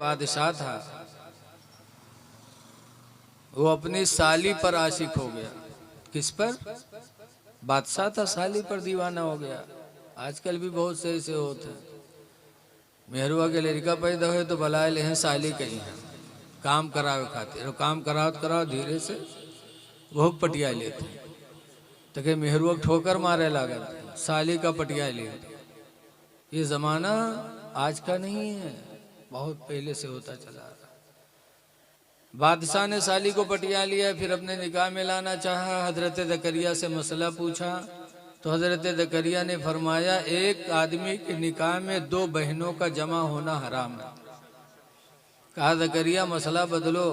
बादशाह था, वो अपनी साली पर आशिक हो गया। किस पर? बादशाह था, साली पर दीवाना हो गया। आजकल भी बहुत से ऐसे होते हैं, मेहरुआ के लड़का पैदा हुए तो बलाए ले हैं साली कहीं है, काम करावे खातिर, काम कराओ कराओ धीरे से बहुत पटिया लेते तो के मेहरुआ ठोकर मारे लागत, साली का पटिया ले। ये जमाना आज का नहीं है, बहुत पहले से होता चला रहा। बादशाह ने साली को पटिया लिया, फिर अपने निकाह में लाना चाहा। हजरत ज़करिया से मसला पूछा तो हजरत ज़करिया ने फरमाया एक आदमी के निकाह में दो बहनों का जमा होना हराम है। कहा ज़करिया मसला बदलो।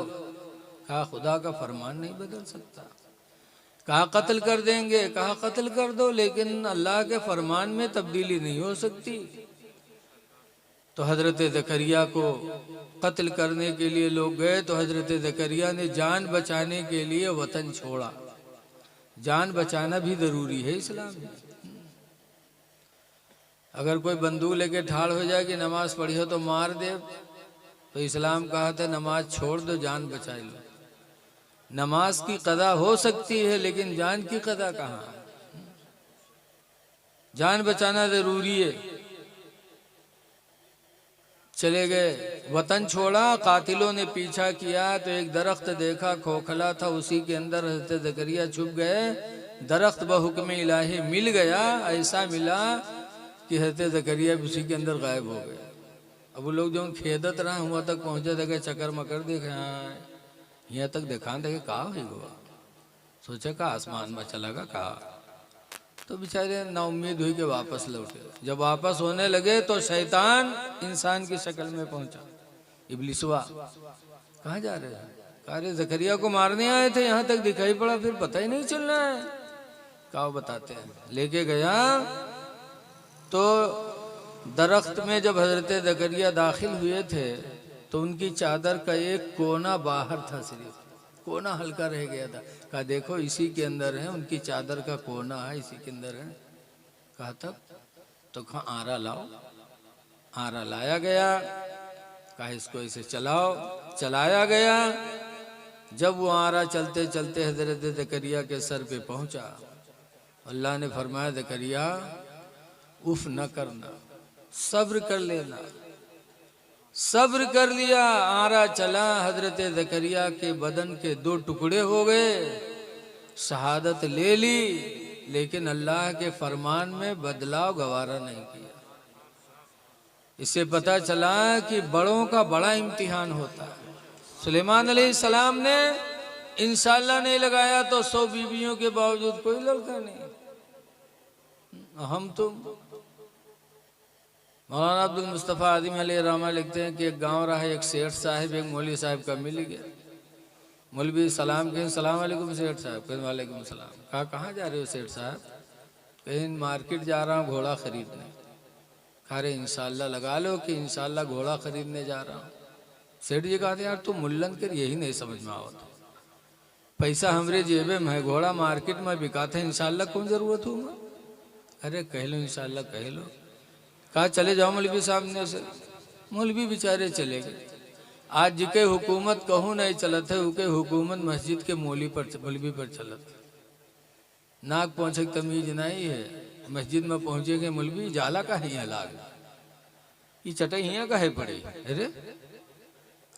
कहा खुदा का फरमान नहीं बदल सकता। कहा कत्ल कर देंगे। कहा कत्ल कर दो, लेकिन अल्लाह के फरमान में तब्दीली नहीं हो सकती। तो हजरत ज़करिया को कत्ल करने के लिए लोग गए तो हजरत ज़करिया ने जान बचाने के लिए वतन छोड़ा। जान बचाना भी जरूरी है इस्लाम में। अगर कोई बंदूक लेके ठाड़ हो जाए कि नमाज पढ़ी हो तो मार दे, तो इस्लाम कहा था नमाज छोड़ दो, जान बचा लो। नमाज की कदा हो सकती है लेकिन जान की कदा कहाँ? जान बचाना जरूरी है। चले गए, वतन छोड़ा, कातिलों ने पीछा किया तो एक दरख्त देखा खोखला था, उसी के अंदर हज़रत ज़करिया छुप गए। दरख्त बहुक्म इलाही मिल गया, ऐसा मिला कि हज़रत ज़करिया उसी के अंदर गायब हो गए। अब वो लोग जो खेदत रहा हुआ तक पहुंचे, देखे चक्कर मकर देखे, हाँ यहाँ तक देखा, देखे कहा है हुआ, सोचा का आसमान में चला गया कहा। तो बेचारे नाउम्मीद हुई कि वापस लौटे। जब वापस होने लगे तो शैतान इंसान की शक्ल में पहुंचा। इब्लिसवा कहाँ जा रहे हैं? कहा रे ज़करिया को मारने आए थे, यहाँ तक दिखाई पड़ा, फिर पता ही नहीं चल रहा है। कहा बताते हैं। लेके गया तो दरख्त में जब हजरत ज़करिया दाखिल हुए थे तो उनकी चादर का एक कोना बाहर था, सिर्फ कोना हल्का रह गया था। कहा देखो इसी के अंदर है, उनकी चादर का कोना है, इसी के अंदर है। कहा तब तो कहा आरा लाओ। आरा लाया गया। कहा इसको इसे चलाओ। चलाया गया। जब वो आरा चलते चलते हजरत ज़करिया के सर पे पहुंचा, अल्लाह ने फरमाया ज़करिया उफ न करना, सब्र कर लेना। सब्र कर लिया, आरा चला। हजरत ज़करिया के बदन के दो टुकड़े हो गए, शहादत ले ली, लेकिन अल्लाह के फरमान में बदलाव गवारा नहीं किया। इससे पता चला कि बड़ों का बड़ा इम्तिहान होता है। सुलेमान अलैहिस्सलाम ने इंशाअल्लाह नहीं लगाया तो 100 बीवियों के बावजूद कोई लड़का नहीं। हम तुम मौलाना अब्दुल मुस्तफ़ा आदिम अलैहिर्रहमा लिखते हैं कि एक गांव रहा, एक सेठ साहब एक मौलवी साहब का मिल गया। मौलवी सलाम कहें सलाम वालेकुम सेठ साहब, कहें वालेकुम सलाम। कहा कहाँ जा रहे हो सेठ साहब? कहीं मार्केट जा रहा हूँ घोड़ा खरीदने। कहा रे इंशाअल्लाह लगा लो कि इंशाअल्लाह घोड़ा खरीदने जा रहा हूँ। सेठ जी कहते यार तू मुल्लन कर, यही नहीं समझ में आवत। पैसा हमरे जेबे में है, घोड़ा मार्केट में बिकाते हैं, इंशाअल्लाह कौन जरूरत होगा? अरे कह लो इंशाअल्लाह कह लो। कहा चले जाओ मौलवी साहब ने से। मौलवी बेचारे चले गए। आज जिके हुकूमत कहूँ नहीं चलत है, उके हुकूमत मस्जिद के मौलवी पर चलत। नाक पहुँचे तमीज नहीं है, मस्जिद में पहुँचेगे मौलवी जाला का ही लाग, ये चटाई हिया का है पड़े। अरे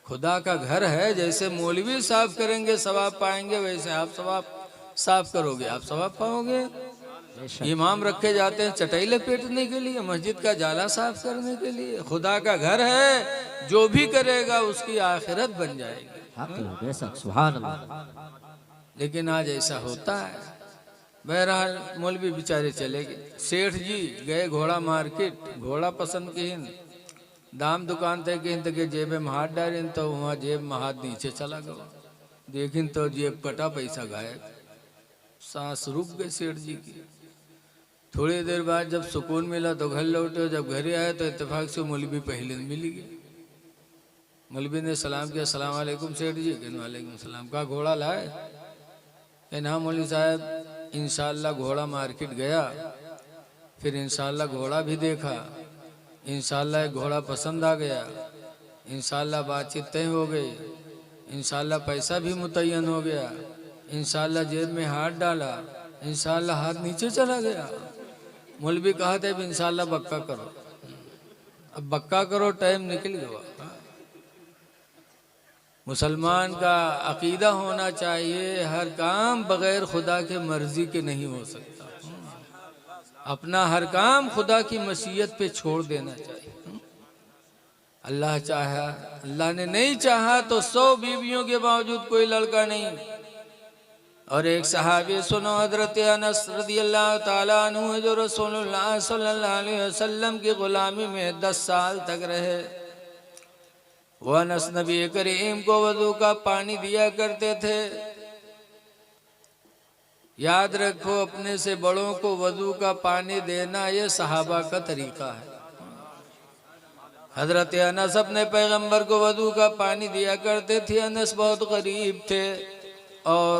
खुदा का घर है, जैसे मौलवी साफ करेंगे सवाब पाएंगे, वैसे आप सवाब साफ करोगे आप सवाब पाओगे। इमाम रखे जाते हैं चटाई लपेटने के लिए, मस्जिद का जाला साफ करने के लिए। खुदा का घर है, जो भी करेगा उसकी आखिरत बन जाएगी। सुभान अल्लाह। लेकिन आज ऐसा होता है। बहरहाल मौलवी बेचारे चले गए। सेठ जी गए घोड़ा मार्केट, घोड़ा पसंद किन, दाम दुकान तक के जेब में हाथ डालें तो वहाँ जेब में हाथ नीचे चला गया। देखिन तो जेब कटा, पैसा गायब। सांस रुक गए सेठ जी की। थोड़ी देर बाद जब सुकून मिला तो घर लौटे। जब घरे आए तो इत्तेफाक से मौलवी पहले मिल गए। मौलवी ने सलाम किया, सलाम वालेकुम सेठ जी। कहने वालेकुम सलाम। कहा घोड़ा लाए? कहने हाँ मौलवी साहब इंशाअल्लाह घोड़ा मार्केट गया, फिर इंशाअल्लाह घोड़ा भी देखा, इंशाअल्लाह एक घोड़ा पसंद आ गया, इंशाल्लाह बातचीत तय हो गई, इंशाल्लाह पैसा भी मुतय्यन हो गया, इंशाल्लाह जेब में हाथ डाला, इंशाल्लाह हाथ नीचे चला गया। मौलवी कहा था इंशाल्लाह बक्का करो। अब बक्का करो, टाइम निकल गया। मुसलमान का अकीदा होना चाहिए, हर काम बगैर खुदा के मर्जी के नहीं हो सकता। अपना हर काम खुदा की मशीयत पे छोड़ देना चाहिए। अल्लाह चाहा, अल्लाह ने नहीं चाहा तो 100 बीवियों के बावजूद कोई लड़का नहीं। और एक सहाबी सुनो, हजरत अनस रदियल्लाहु ताला अन्हु जो रसूलुल्लाह सल्लल्लाहु अलैहि वसल्लम की गुलामी में 10 साल तक रहे। वो अनस नबी करीम को वजू का पानी दिया करते थे। याद रखो, अपने से बड़ों को वजू का पानी देना ये सहाबा का तरीका है। हजरत अनस अपने पैगंबर को वजू का पानी दिया करते थे। अनस बहुत गरीब थे और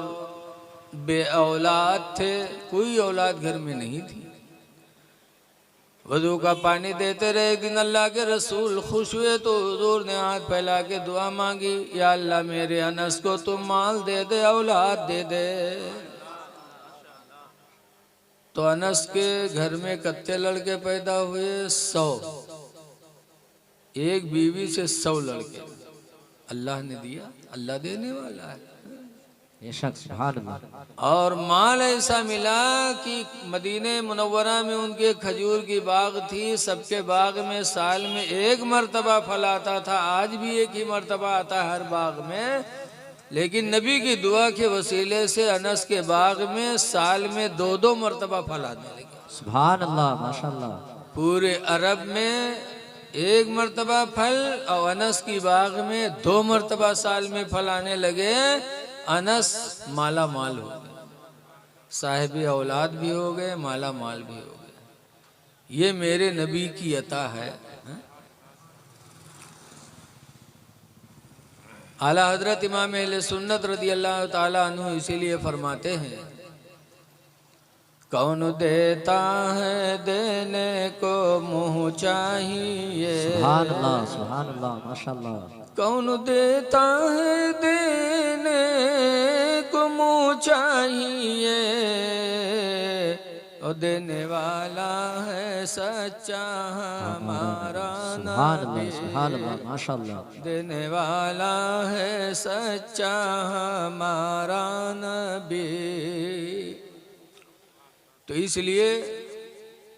बे औलाद थे, कोई औलाद घर में नहीं थी। वजू का पानी देते रहे। एक दिन अल्लाह के रसूल खुश हुए तो हुजूर ने हाथ फैला के दुआ मांगी, या अल्लाह मेरे अनस को तुम माल दे दे, औलाद दे दे। तो अनस के घर में कितने लड़के पैदा हुए? 100। एक बीवी से 100 लड़के अल्लाह ने दिया। अल्लाह देने वाला है। और माल ऐसा मिला कि मदीने मुनव्वरा में उनके खजूर की बाग थी। सबके बाग में साल में एक मर्तबा फल आता था। आज भी एक ही मर्तबा आता है हर बाग में, लेकिन नबी की दुआ के वसीले से अनस के बाग में साल में 2-2 मर्तबा फल आने लगे। सुभान अल्लाह, माशाअल्लाह। पूरे अरब में एक मर्तबा फल और अनस की बाग में 2 मर्तबा साल में फल आने लगे। अनस माला माल हो गए, साहिब औलाद भी हो गए, माला माल भी हो गए। ये मेरे नबी की अता है। आला हजरत इमाम अहले सुन्नत रदियल्लाहु ताला अन्हु इसीलिए फरमाते हैं, कौन देता है देने को मुँह चाहिए। सुभान अल्लाह, माशाअल्लाह। कौन देता है देने को मुँह चाहिए, और देने वाला है सच्चा हमारा नबी। सुभान अल्लाह, माशाअल्लाह। देने वाला है सच्चा हमारा नबी। तो इसलिए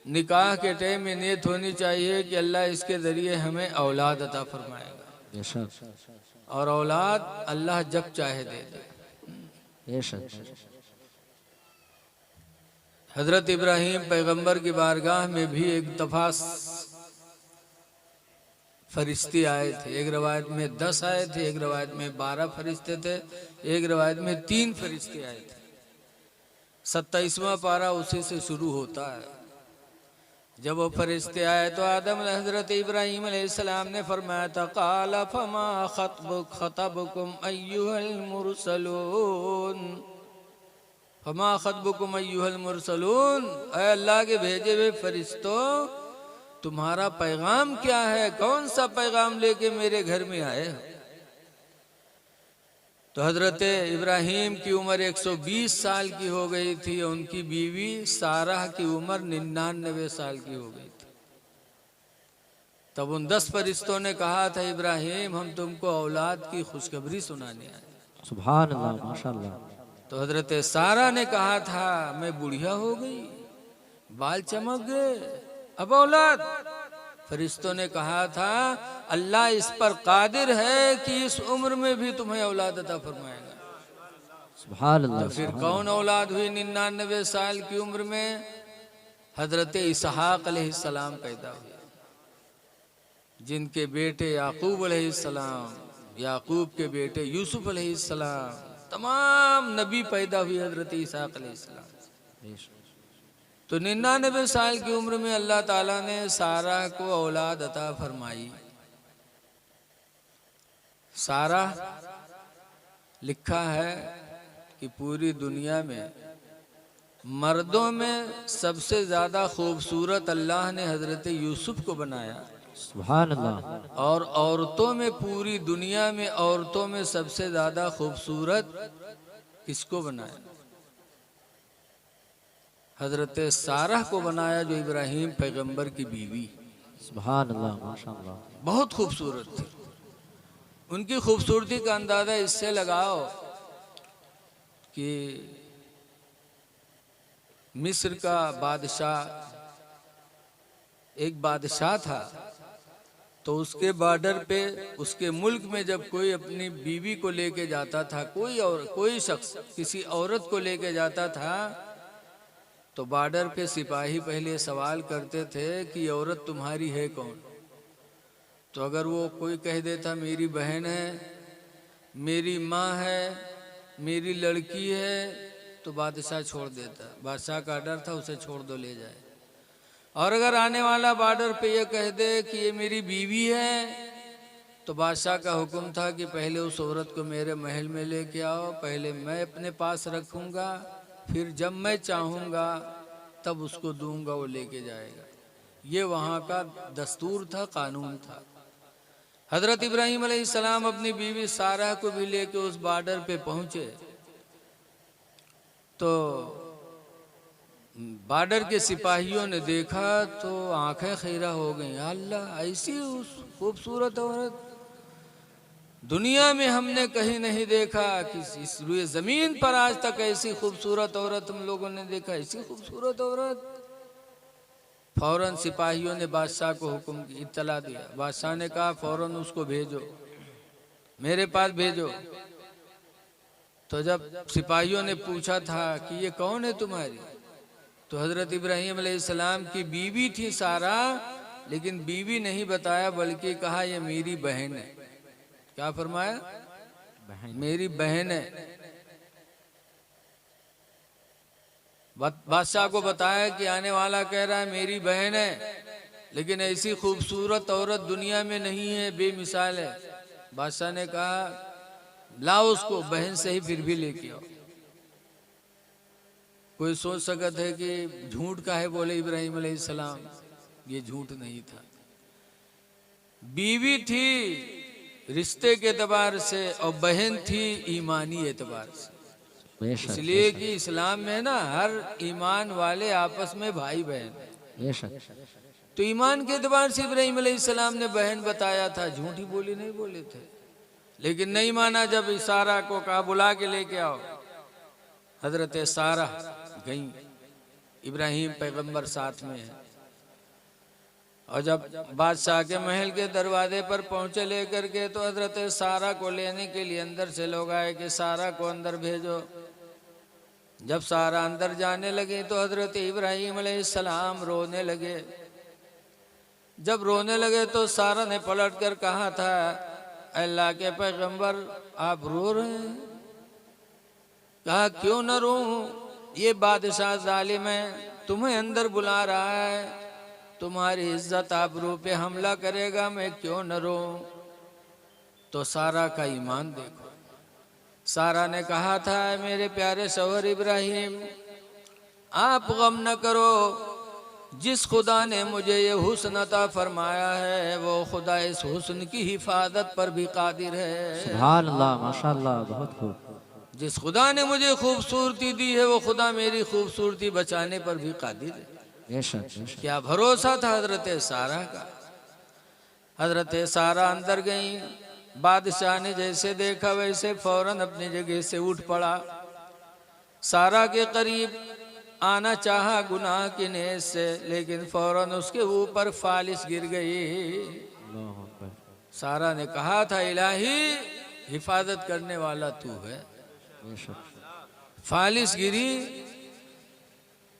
निकाह के टाइम में नियत होनी चाहिए कि अल्लाह इसके ज़रिए हमें औलाद अता फरमाएगा। और औलाद अल्लाह जब चाहे दे दे। हजरत इब्राहीम पैगंबर की बारगाह में भी एक दफा फरिश्ते आए थे। एक रवायत में 10 आए थे, एक रवायत में 12 फरिश्ते थे, एक रवायत में 3 फरिश्ते आए थे। 27वां पारा उसी से शुरू होता है। जब वो फरिश्ते आए तो आदम हजरत इब्राहीम अलैहिस्सलाम ने फरमाया था, काला फमा खतबकुम अय्युहल मुरसलून। फमा खतबकुम अय्युहल मुरसलून, ऐ अल्लाह के भेजे हुए फरिश्तों, तुम्हारा पैगाम क्या है? कौन सा पैगाम लेके मेरे घर में आए हो? तो हजरत इब्राहीम की उम्र 120 साल की हो गई थी। उनकी बीवी सारा की उम्र 99 साल की हो गई थी। तब उन 10 फरिश्तों ने कहा था, इब्राहीम हम तुमको औलाद की खुशखबरी सुनाने आए। सुभान अल्लाह, माशाअल्लाह। तो हजरत सारा ने कहा था, मैं बुढ़िया हो गई, बाल चमक गए, अब औलाद। फरिश्तों ने कहा था, अल्लाह इस पर कादिर है कि इस उम्र में भी तुम्हें औलाद अता फरमाएगा। सुभान अल्लाह। तो फिर कौन औलाद हुई 99 साल की उम्र में? हजरत इसहाक अलैहिस्सलाम पैदा हुए, जिनके बेटे याकूब अलैहिस्सलाम, याकूब के बेटे यूसुफ अलैहिस्सलाम, तमाम नबी पैदा हुए हजरत इसहाक अलैहिस्सलाम। तो 99 साल की उम्र में अल्लाह ताला ने सारा को औलाद अता फरमाई। सारा लिखा है कि पूरी दुनिया में मर्दों में सबसे ज़्यादा खूबसूरत अल्लाह ने हज़रत यूसुफ को बनाया। सुभान अल्लाह। और औरतों में, पूरी दुनिया में औरतों में सबसे ज्यादा खूबसूरत किसको बनाया? हजरत सारा को बनाया, जो इब्राहिम पैगंबर की बीवी। सुभान अल्लाह, माशाअल्लाह। बहुत खूबसूरत थी। उनकी खूबसूरती का अंदाजा इससे लगाओ कि मिस्र का बादशाह, एक बादशाह था, तो उसके बॉर्डर पे, उसके मुल्क में जब कोई अपनी बीवी को लेके जाता था, कोई शख्स किसी औरत को लेके जाता था, तो बॉर्डर पे सिपाही पहले सवाल करते थे कि औरत तुम्हारी है कौन? तो अगर वो कोई कह देता मेरी बहन है, मेरी माँ है, मेरी लड़की है, तो बादशाह छोड़ देता। बादशाह का डर था उसे छोड़ दो, ले जाए। और अगर आने वाला बॉर्डर पे ये कह दे कि ये मेरी बीवी है, तो बादशाह का हुक्म था कि पहले उस औरत को मेरे महल में लेके आओ, पहले मैं अपने पास रखूंगा, फिर जब मैं चाहूँगा तब उसको दूंगा, वो लेके जाएगा। ये वहाँ का दस्तूर था, कानून था। हजरत इब्राहिम अलैहिस्सलाम अपनी बीवी सारा को भी लेके उस बॉर्डर पे पहुँचे, तो बॉर्डर के सिपाहियों ने देखा तो आंखें खीरा हो गई। अल्लाह, ऐसी उस खूबसूरत औरत दुनिया में हमने कहीं नहीं देखा, कि इस रुए जमीन पर आज तक ऐसी खूबसूरत औरत हम लोगों ने देखा, ऐसी खूबसूरत औरत। फौरन सिपाहियों ने बादशाह को हुक्म की, इत्तला दिया। बादशाह ने कहा फौरन उसको भेजो, मेरे पास भेजो। तो जब सिपाहियों ने पूछा था कि ये कौन है तुम्हारी, तो हजरत इब्राहिम अलैहिस्सलाम की बीवी थी सारा, लेकिन बीवी नहीं बताया, बल्कि कहा ये मेरी बहन है। क्या फरमाया? मेरी बहन है। बादशाह को बताया कि आने वाला कह रहा है मेरी बहन है, लेकिन ऐसी खूबसूरत औरत दुनिया में नहीं है, बेमिसाल है। बादशाह ने कहा लाओ उसको, बहन से ही फिर भी लेके आओ। कोई सोच सकता है कि झूठ का है, बोले इब्राहिम अलैहिस्सलाम, ये झूठ नहीं था। बीवी थी रिश्ते के एतबार से और बहन थी ईमानी एतबार से। इसलिए कि इस्लाम में ना हर ईमान वाले आपस में भाई बहन है। तो ईमान के एतबार से इब्राहिम अलैहिस्सलाम ने बहन बताया था, झूठी बोली नहीं बोले थे। लेकिन नहीं माना, जब सारा को कहा बुला के लेके आओ। हजरत सारा गई, इब्राहिम पैगंबर साथ में है। और जब बादशाह के महल के दरवाजे पर पहुंचे लेकर के, तो हजरत सारा को लेने के लिए अंदर से लोग आए कि सारा को अंदर भेजो। जब सारा अंदर जाने लगे तो हजरत इब्राहिम अलैहिस्सलाम रोने लगे। जब रोने लगे तो सारा ने पलट कर कहा था, अल्लाह के पैगंबर आप रो रहे हैं? कहा क्यों न रो, ये बादशाह जालिम है, तुम्हें अंदर बुला रहा है, तुम्हारी इज्जत आबरू पे हमला करेगा, मैं क्यों न रो। तो सारा का ईमान देखो। सारा ने कहा था मेरे प्यारे शौहर इब्राहिम, आप गम न करो, जिस खुदा ने मुझे ये हुस्न अता फरमाया है, वो खुदा इस हुस्न की हिफाजत पर भी कादिर है। सुभान अल्लाह, माशाअल्लाह, बहुत खूब। जिस खुदा ने मुझे खूबसूरती दी है, वो खुदा मेरी खूबसूरती बचाने पर भी कादिर है। क्या भरोसा था हजरत सारा का। हजरत सारा अंदर गई। बादशाह ने जैसे देखा वैसे फौरन अपनी जगह से उठ पड़ा। सारा के करीब आना चाहा गुनाह की नीयत से, लेकिन फौरन उसके ऊपर फालिस गिर गई। सारा ने कहा था इलाही हिफाजत करने वाला तू है। फालिस गिरी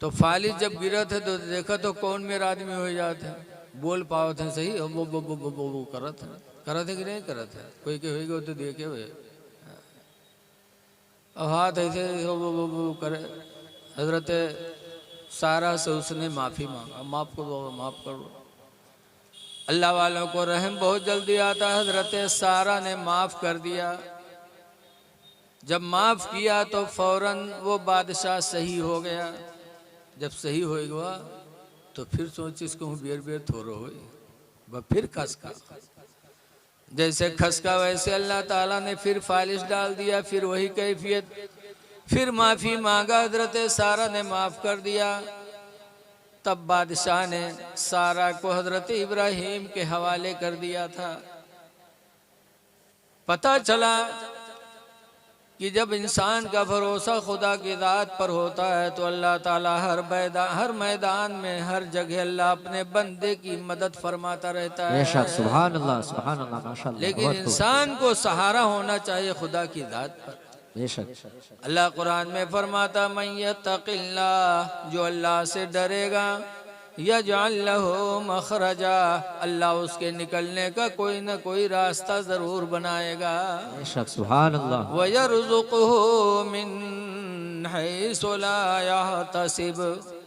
तो फालिस जब गिरा था तो देखा तो कौन मेरा आदमी हो जाता है, बोल पाओ थे सही, वो करत है कि नहीं करत है, कोई के होगा तो देखे हुए। अब हाथ ऐसे वो करे। हजरत सारा से उसने माफ़ी मांगा, माफ़ करो माफ़ करो। अल्लाह वालों को रहम बहुत जल्दी आता है। हजरत सारा ने माफ़ कर दिया। जब माफ़ किया तो फौरन वो बादशाह सही हो गया। जब सही हो गया तो फिर सोच इसको बेर बेर थोड़ो हो, वह फिर खसका, जैसे खसका वैसे अल्लाह ताला ने फिर फालिश डाल दिया, फिर वही कैफियत, फिर माफी मांगा, हजरत सारा ने माफ कर दिया। तब बादशाह ने सारा को हजरत इब्राहिम के हवाले कर दिया था। पता चला कि जब इंसान का भरोसा खुदा की ज़ात पर होता है तो अल्लाह ताला हर मैदान में, हर जगह अल्लाह अपने बंदे की मदद फरमाता रहता है। बेशक, सुभान अल्लाह माशाअल्लाह। लेकिन इंसान को सहारा होना चाहिए खुदा की ज़ात पर। बेशक, अल्लाह कुरान में फरमाता, मन यत्तक़िल्लाह, जो अल्लाह से डरेगा, यजअल लहू मखरजा, अल्लाह उसके निकलने का कोई ना कोई रास्ता जरूर बनाएगा। बेशक, सुभान अल्लाह। व यरज़ुक़हू मिन हैसु ला यहतसिब,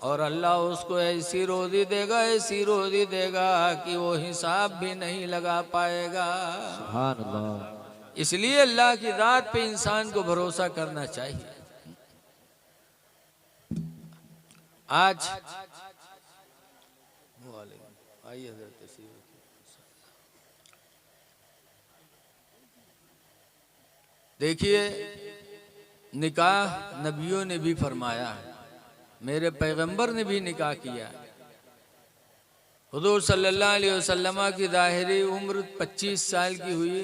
और अल्लाह उसको ऐसी रोज़ी देगा कि वो हिसाब भी नहीं लगा पाएगा। सुभान अल्लाह। इसलिए अल्लाह की ज़ात पे इंसान को भरोसा करना चाहिए। आज आइए देखिए, निकाह नबियों ने भी फरमाया है, मेरे पैगंबर ने भी निकाह किया है। हुजूर सल्लल्लाहु अलैहि वसल्लम की ज़ाहिरी उम्र 25 साल की हुई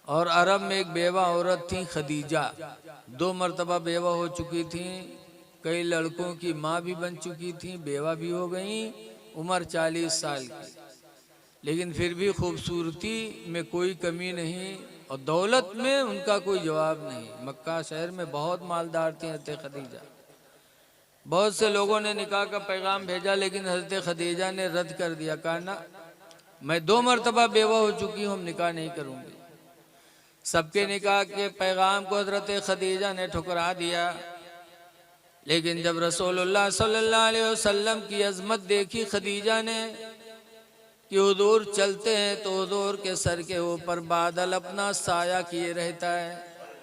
और अरब में एक बेवा औरत थी खदीजा, 2 मरतबा बेवा हो चुकी थी, कई लड़कों की माँ भी बन चुकी थी, बेवा भी हो गई, उम्र 40 साल की, लेकिन फिर भी खूबसूरती में कोई कमी नहीं और दौलत में उनका कोई जवाब नहीं। मक्का शहर में बहुत मालदार थी हज़रत खदीजा। बहुत से लोगों ने निकाह का पैगाम भेजा, लेकिन हज़रत खदीजा ने रद्द कर दिया, कहा ना, मैं 2 मरतबा बेवा हो चुकी हूँ, हम निकाह नहीं करूँगी। सबके निकाह के पैगाम को हज़रत खदीजा ने ठुकरा दिया। लेकिन जब रसूलुल्लाह सल्लल्लाहु अलैहि वसल्लम की अज़मत देखी खदीजा ने कि हुजूर चलते हैं तो हुजूर के सर के ऊपर बादल अपना साया किए रहता है,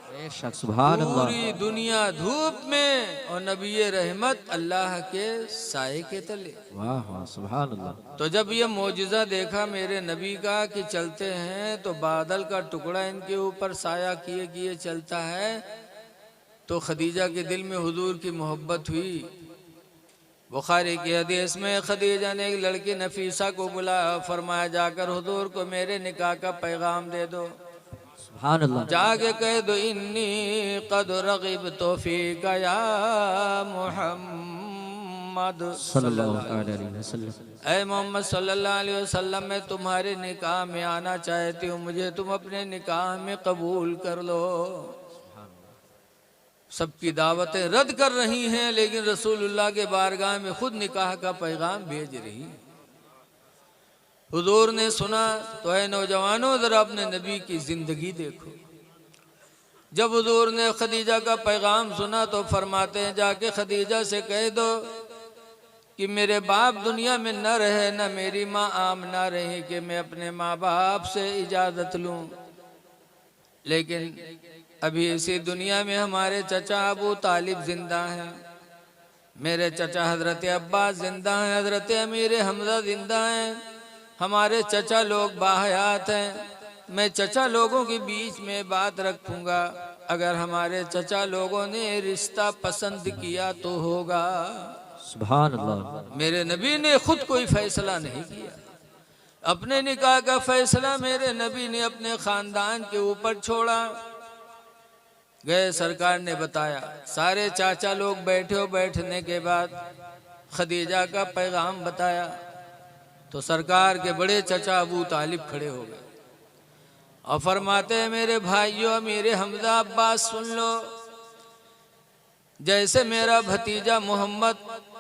बेशक, सुभान अल्लाह। पूरी दुनिया धूप में और नबी रहमत अल्लाह के साए के तले। वाह वाह, सुभान अल्लाह। तो जब ये मौजिज़ा देखा मेरे नबी का कि चलते हैं तो बादल का टुकड़ा इनके ऊपर साया किए किए चलता है, तो खदीजा के दिल में हुजूर की मोहब्बत हुई। बुखारी की हदीस में खदीजा ने एक लड़की नफीसा को बुलाया, फरमाया जाकर हुजूर को मेरे निकाह का पैगाम दे दो। सुभान अल्लाह। जाके कह दो, इन्नी कद रग़िबतु फ़ीका या मुहम्मद सल्लल्लाहु अलैहि वसल्लम, ऐ मोहम्मद सल्लल्लाहु अलैहि वसल्लम, मैं तुम्हारे निकाह में आना चाहती हूँ, मुझे तुम अपने निकाह में कबूल कर लो। सबकी दावतें रद्द कर रही हैं, लेकिन रसूलुल्लाह के बारगाह में खुद निकाह का पैगाम भेज रही। हुजूर ने सुना तो ऐ नौजवानों, जरा अपने नबी की जिंदगी देखो। जब हुजूर ने खदीजा का पैगाम सुना तो फरमाते हैं, जाके खदीजा से कह दो कि मेरे बाप दुनिया में न रहे, न मेरी माँ आमना रही, कि मैं अपने माँ बाप से इजाज़त लूँ। लेकिन अभी इसी दुनिया में हमारे चचा अबू तालिब जिंदा हैं, मेरे चचा हजरत अब्बास जिंदा हैं, हजरत अमीर हमजा जिंदा हैं, हमारे चचा लोग बाहयात हैं। मैं चचा लोगों के बीच में बात रखूंगा, अगर हमारे चचा लोगों ने रिश्ता पसंद किया तो होगा। सुभान अल्लाह। मेरे नबी ने खुद कोई फैसला नहीं किया, अपने निकाह का फैसला मेरे नबी ने अपने खानदान के ऊपर छोड़ा। गए, सरकार ने बताया, सारे चाचा लोग बैठे हो, बैठने के बाद खदीजा का पैगाम बताया तो सरकार के बड़े चचा अबू तालिब खड़े हो गए और फरमाते हैं, मेरे भाइयों, मेरे हमजा अब्बास, सुन लो, जैसे मेरा भतीजा मोहम्मद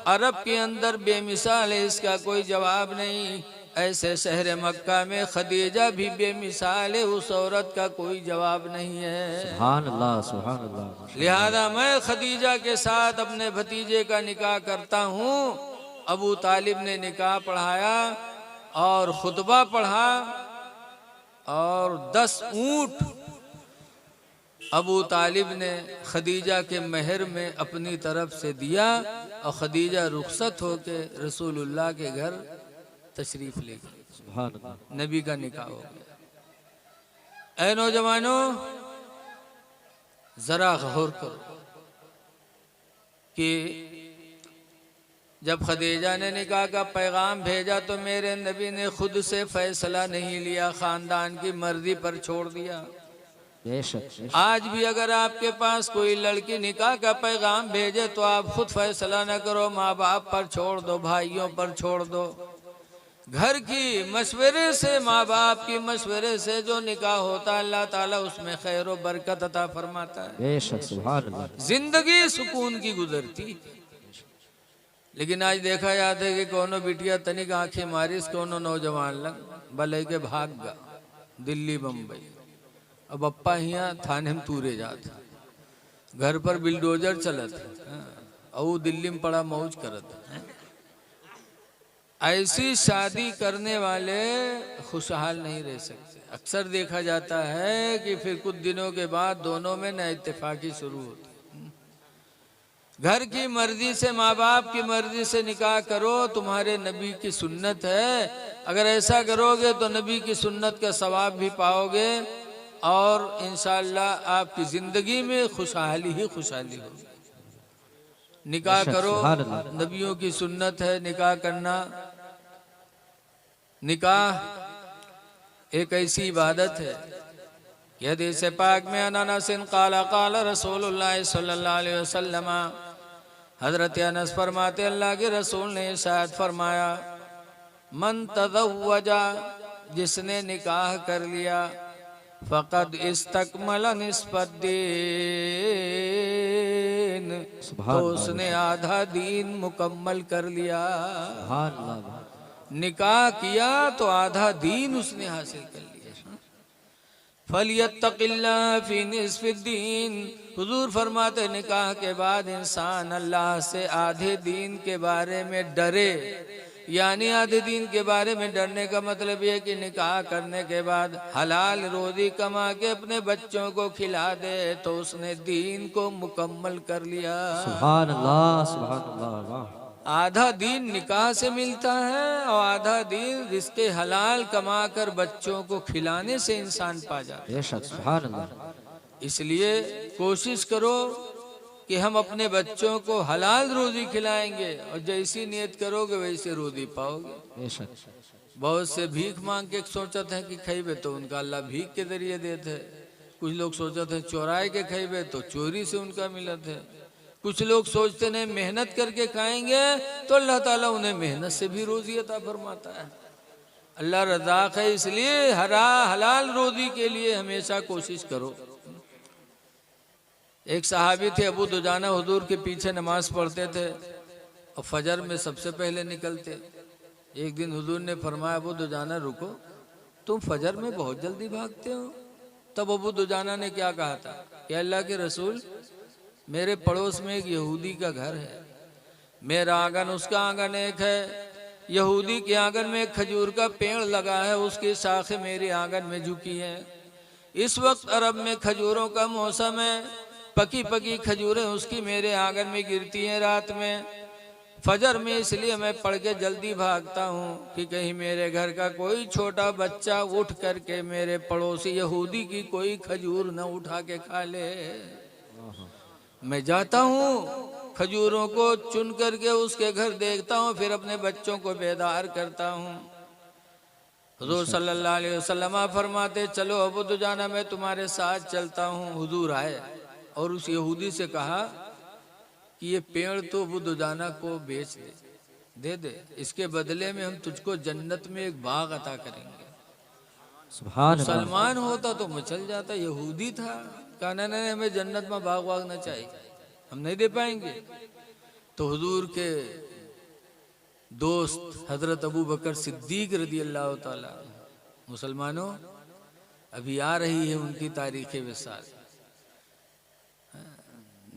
अरब के अंदर बेमिसाल है, इसका कोई जवाब नहीं, ऐसे शहर मक्का में खदीजा भी बेमिसाल है, उस औरत का कोई जवाब नहीं है। सुभान अल्लाह, सुभान अल्लाह। लिहाजा मैं खदीजा के साथ अपने भतीजे का निकाह करता हूँ। अबू तालिब ने निकाह पढ़ाया और खुतबा पढ़ा और 10 ऊँट अबू तालिब ने खदीजा के महर में अपनी तरफ से दिया और खदीजा रुखसत होके रसूलुल्लाह के घर तशरीफ ले गई। सुभान अल्लाह, नबी का निकाह हो गया। ऐ नौजवानों, जरा गौर करो कि जब खदीजा ने निकाह का पैगाम भेजा तो मेरे नबी ने खुद से फैसला नहीं लिया, खानदान की मर्जी पर छोड़ दिया। बेशक बेशक, आज भी अगर आपके पास कोई लड़की निकाह का पैगाम भेजे तो आप खुद फैसला न करो, माँ बाप पर छोड़ दो, भाइयों पर छोड़ दो। घर की मशवरे से, माँ बाप की मशवरे से जो निकाह होता है अल्लाह ताला उसमें खैर व बरकत अता फरमाता है, बेशक सुभान अल्लाह, जिंदगी सुकून की गुजरती। लेकिन आज देखा जाता है कि कोनो बिटिया तनिक आंखें मारिस कोनो नौजवान लग भले के भाग गा दिल्ली बम्बई। अब अप्पा हिया थाने में तूरे जात, घर पर बिल्डोजर चलत, और दिल्ली में पड़ा मौज करत। ऐसी शादी करने वाले खुशहाल नहीं रह सकते। अक्सर देखा जाता है कि फिर कुछ दिनों के बाद दोनों में न इत्तेफाकी शुरू होती। घर की मर्जी से, माँ बाप की मर्जी से निकाह करो, तुम्हारे नबी की सुन्नत है। अगर ऐसा करोगे तो नबी की सुन्नत का सवाब भी पाओगे और इंशाअल्लाह आपकी जिंदगी में खुशहाली ही खुशहाली होगी। निकाह करो, नबियों की सुन्नत है निकाह करना। निकाह एक ऐसी इबादत है कि हदीस पाक में अनसिन काला काला रसूलुल्लाह सल्लल्लाहु अलैहि वसल्लम, हजरत अनस फरमाते अल्लाह के रसूल ने इरशाद फरमाया, मन तज़व्वजा, जिसने निकाह कर लिया, फ़क़द इस्तकमल निस्फ़द दीन, तो उसने आधा दीन मुकम्मल कर लिया। सुभान अल्लाह, निकाह किया तो आधा दीन उसने हासिल कर लिया। फलियत्तक़िल्लाह फ़ी निस्फ़िद्दीन, हुजूर फरमाते निकाह के बाद इंसान अल्लाह से आधे दीन के बारे में डरे। यानी आधे दीन के बारे में डरने का मतलब ये कि निकाह करने के बाद हलाल रोजी कमा के अपने बच्चों को खिला दे तो उसने दीन को मुकम्मल कर लिया। सुभान अल्लाह, सुभान अल्लाह, वाह। आधा दीन निकाह से मिलता है और आधा दीन रिज़्क़े हलाल कमा कर बच्चों को खिलाने से इंसान पा जाता है। बेशक सुभान अल्लाह, इसलिए कोशिश करो कि हम अपने बच्चों को हलाल रोजी खिलाएंगे और जैसी नियत करोगे वैसे रोजी पाओगे। बेशक बहुत से भीख मांग के सोचते हैं कि खैबे तो उनका अल्लाह भीख के जरिए देते है। कुछ लोग सोचते हैं चोराए के खैबे तो चोरी से उनका मिलत है। कुछ लोग सोचते हैं मेहनत करके खाएंगे तो अल्लाह ताला उन्हें मेहनत से भी रोजी अता फरमाता है। अल्लाह रज़ाक है, इसलिए हलाल रोजी के लिए हमेशा कोशिश करो। एक सहाबी थे अबू दुजाना, हुजूर के पीछे नमाज पढ़ते थे और फजर में सबसे पहले निकलते। एक दिन हुजूर ने फरमाया, अबू दुजाना रुको, तुम फजर में बहुत जल्दी भागते हो। तब अबू दुजाना ने क्या कहा था कि अल्लाह के रसूल, मेरे पड़ोस में एक यहूदी का घर है, मेरा आंगन उसका आंगन एक है। यहूदी के आंगन में एक खजूर का पेड़ लगा है, उसकी शाखें मेरे आंगन में झुकी हैं। इस वक्त अरब में खजूरों का मौसम है, पकी पकी खजूरें उसकी मेरे आंगन में गिरती हैं रात में फजर में। इसलिए मैं पढ़ के जल्दी भागता हूँ कि कहीं मेरे घर का कोई छोटा बच्चा उठ करके मेरे पड़ोसी यहूदी की कोई खजूर न उठा के खा ले। मैं जाता हूँ, खजूरों को चुन करके उसके घर देखता हूँ, फिर अपने बच्चों को बेदार करता हूँ। हुजूर सल्लल्लाहु अलैहि वसल्लम फरमाते, चलो अबू दुजाना मैं तुम्हारे साथ चलता हूँ। हुजूर आए और उस यहूदी से कहा कि ये पेड़ तो अबू दुजाना को बेच दे दे, इसके बदले में हम तुझको जन्नत में एक बाग अता करेंगे। सुभान अल्लाह, मुसलमान होता तो मचल जाता, यहूदी था, कहा नहीं हमें जन्नत में बाग वाग न चाहिए, हम नहीं दे पाएंगे। तो हुजूर के दोस्त हजरत अबू बकर सिद्दीक रदी अल्लाह ताला, मुसलमानों अभी आ रही है उनकी तारीख विसाल।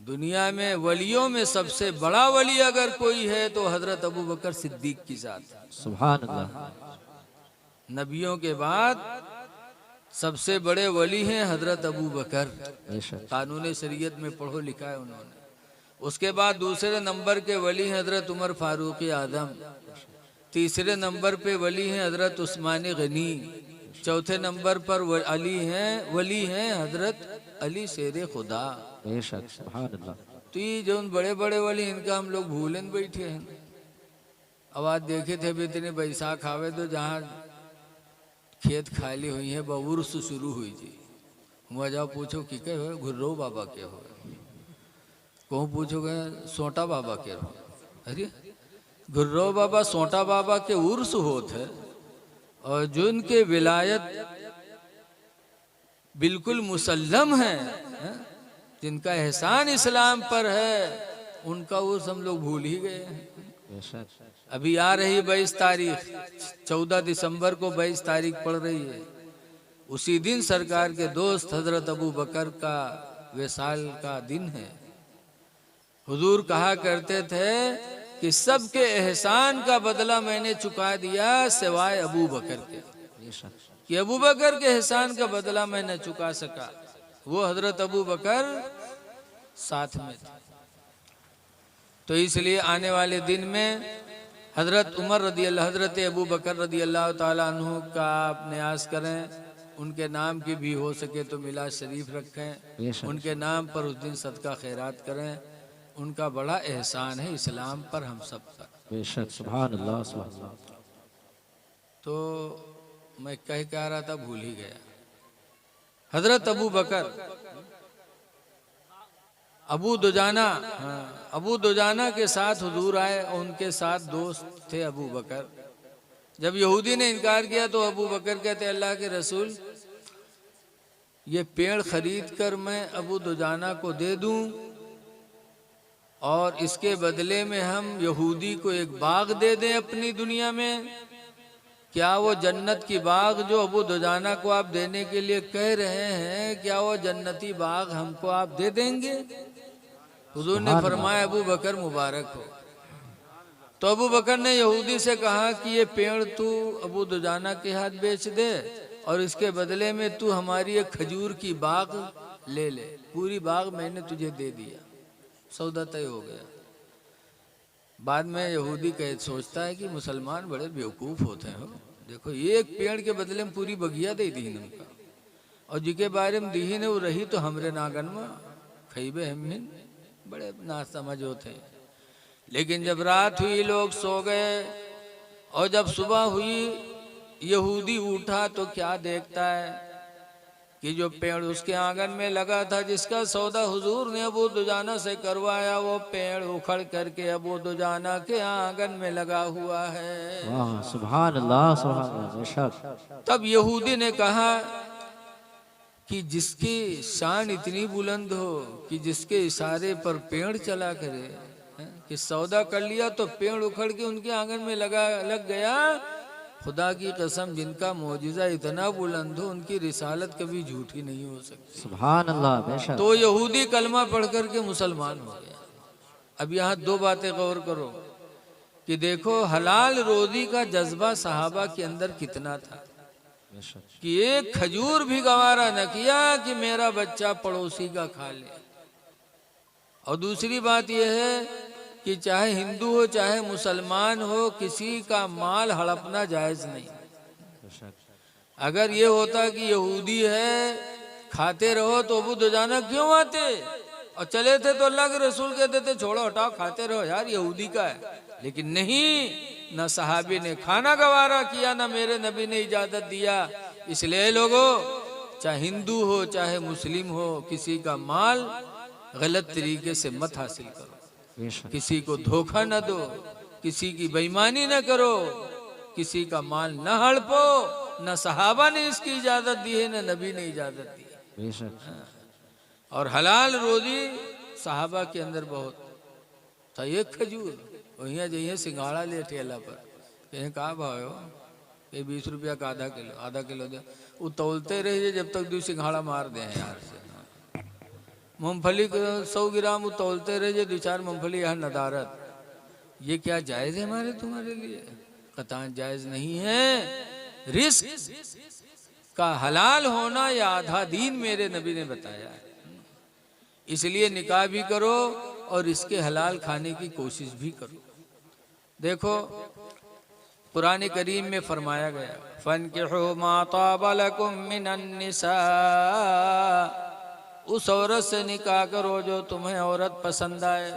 दुनिया में वलियों में सबसे बड़ा वली अगर कोई है तो हजरत अबू बकर सिद्दीक की जात है। सुभान अल्लाह, नबियों के बाद सबसे बड़े वली हैं हजरत अबू बकर। बेशक कानून शरीयत में पढ़ो लिखा है उन्होंने। उसके बाद दूसरे नंबर के वली हैं हजरत उमर फारूक आजम। तीसरे नंबर पे वली हैं हजरत उस्मान गनी, चौथे नंबर पर वली हैं हजरत अली शेर खुदा। बेशक सुभान अल्लाह। तो ये जो बड़े बड़े वली इनका हम लोग भूलन बैठे हैं। अब आज देखे थे भी इतने बैसाख आवे तो जहाँ खेत खाली हुई है बउर्स शुरू हुई जी, वहाँ जाओ पूछो कि क्या हो घुर्रो बाबा के हो, कहूँ पूछोगे सोटा बाबा के हो। अरे घुर्रो बाबा सोटा बाबा के उर्स होत है, और जो उनके विलायत बिल्कुल मुसल्लम है, जिनका एहसान इस्लाम पर है, उनका उर्स हम लोग भूल ही गए हैं। बेशक अभी आ रही 22 तारीख, 14 दिसंबर को 22 तारीख पड़ रही है। उसी दिन सरकार के दोस्त हजरत अबू बकर का विसाल का दिन है। हुजूर कहा करते थे कि सबके एहसान का बदला मैंने चुका दिया सिवाय अबू बकर के, बेशक कि अबू बकर के एहसान का बदला मैं न चुका सका। वो हजरत अबू बकर साथ में थे। तो इसलिए आने वाले दिन में हजरत अबू बकर रदी अल्लाह ताला अन्हु का आप न्यास करें, उनके नाम की भी हो सके तो मिलाद शरीफ रखें, उनके नाम पर उस दिन सदका खैरात करें। उनका बड़ा एहसान है इस्लाम पर हम सब पर। बेशक सुभान अल्लाह सुभान अल्लाह। तो मैं कह रहा था भूल ही गया। हजरत अबू बकर अबू दुजाना, हाँ, अबू दुजाना के साथ हुजूर आए और उनके साथ दोस्त थे अबू बकर। जब यहूदी ने इनकार किया तो अबू बकर कहते अल्लाह के रसूल, ये पेड़ खरीद कर मैं अबू दुजाना को दे दूं और इसके बदले में हम यहूदी को एक बाग दे दें अपनी दुनिया में, क्या वो जन्नत की बाग जो अबू दुजाना को आप देने के लिए कह रहे हैं, क्या वो जन्नती बाग हमको आप दे देंगे? हुजूर ने फरमाया अबू बकर मुबारक हो। तो अबू बकर ने यहूदी से कहा कि ये पेड़ तू अबू दुजाना के हाथ बेच दे और इसके बदले में तू हमारी एक खजूर की बाग ले ले, पूरी बाग मैंने तुझे दे दिया। सौदा तय हो गया। बाद में यहूदी कह सोचता है कि मुसलमान बड़े बेवकूफ होते हैं। देखो एक पेड़ के बदले में पूरी बगिया दे दी उनका, और जिके बारे में दी ने वो रही तो हमरे नागन में खईबे हमहिन, बड़े ना समझ होते हैं। लेकिन जब रात हुई लोग सो गए और जब सुबह हुई यहूदी उठा तो क्या देखता है कि जो पेड़ उसके आंगन में लगा था, जिसका सौदा हुजूर ने अबू दुजाना से करवाया, वो पेड़ उखड़ करके अबू दुजाना के आंगन में लगा हुआ है। वाह सुभान अल्लाह सुभान अल्लाह। बेशक तब यहूदी ने कहा कि जिसकी शान इतनी बुलंद हो कि जिसके इशारे पर पेड़ चला करे, कि सौदा कर लिया तो पेड़ उखड़ के उनके आंगन में लग गया। खुदा की कसम जिनका मौजिजा इतना बुलंद हो उनकी रिसालत कभी झूठी नहीं हो सकती। सुभान अल्लाह। बेशक तो यहूदी कलमा पढ़ करके मुसलमान हो गया। अब यहाँ दो बातें गौर करो कि देखो हलाल रोजी का जज्बा सहाबा के अंदर कितना था कि एक खजूर भी गवारा न किया कि मेरा बच्चा पड़ोसी का खा ले। और दूसरी बात यह है कि चाहे हिंदू हो चाहे मुसलमान हो, किसी का माल हड़पना जायज नहीं। अगर ये होता कि यहूदी है खाते रहो तो अबू दुजाना क्यों आते, और चले थे तो अल्लाह के रसूल कहते थे छोड़ो हटाओ खाते रहो यार यहूदी का है। लेकिन नहीं, न सहाबी ने खाना गवारा किया, न मेरे नबी ने इजाजत दिया। इसलिए लोगों चाहे हिंदू हो चाहे मुस्लिम हो, किसी का माल गलत तरीके से मत हासिल करो, किसी को धोखा न दो, किसी की बेईमानी न करो, किसी का माल न हड़पो। न सहाबा ने इसकी इजाजत दी है न नबी ने इजाजत दी है। और हलाल रोजी सहाबा के अंदर बहुत था। एक खजूर वहीं जाइए सिंघाड़ा ले ठेला पर, कहीं कहा भाव हो, ये 20 रुपया का आधा किलो दे, वो तोलते रहिए जब तक 2 सिंघाड़ा मार दे यार से। मूंगफली 100 ग्राम तोलते रहिए, 2-4 मूंगफली यहाँ नदारत। ये क्या जायज है हमारे तुम्हारे लिए? कतान जायज नहीं है। रिस्क का हलाल होना या आधा दीन मेरे नबी ने बताया है। इसलिए निकाह भी करो और इसके हलाल खाने की कोशिश भी करो। देखो कुरान करीम में फरमाया गया, फनकिहू मा ताबा लकुम मिनन निसा, उस औरत से निकाह करो जो तुम्हें औरत पसंद आए।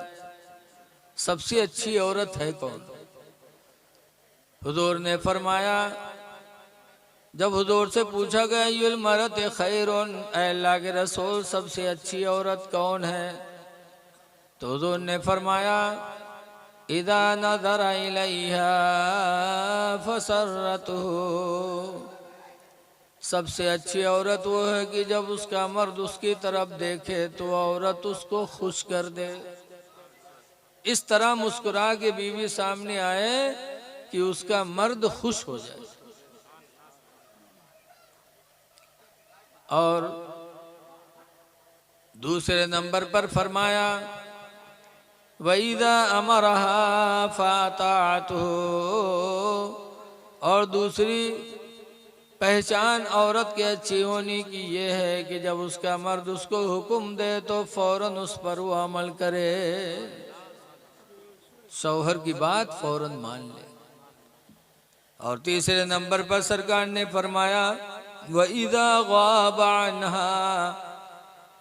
सबसे अच्छी औरत है कौन? हुजूर ने फरमाया, जब हुजूर से पूछा गया युल मरत खैरुन, अल्लाह के रसूल सबसे अच्छी औरत कौन है? तो हुजूर ने फरमाया, इदा नज़रा इलैहा फसर्रतहु, सबसे अच्छी औरत वो है कि जब उसका मर्द उसकी तरफ देखे तो औरत उसको खुश कर दे। इस तरह मुस्कुरा के बीवी सामने आए कि उसका मर्द खुश हो जाए। और दूसरे नंबर पर फरमाया, वईदा अमरहा फाताअतहु, और दूसरी पहचान औरत के अच्छी होने की ये है कि जब उसका मर्द उसको हुक्म दे तो फौरन उस पर वो अमल करे, शौहर की बात फौरन मान ले। और तीसरे नंबर पर सरकार ने फरमाया, वईदा गाबा अन्हा,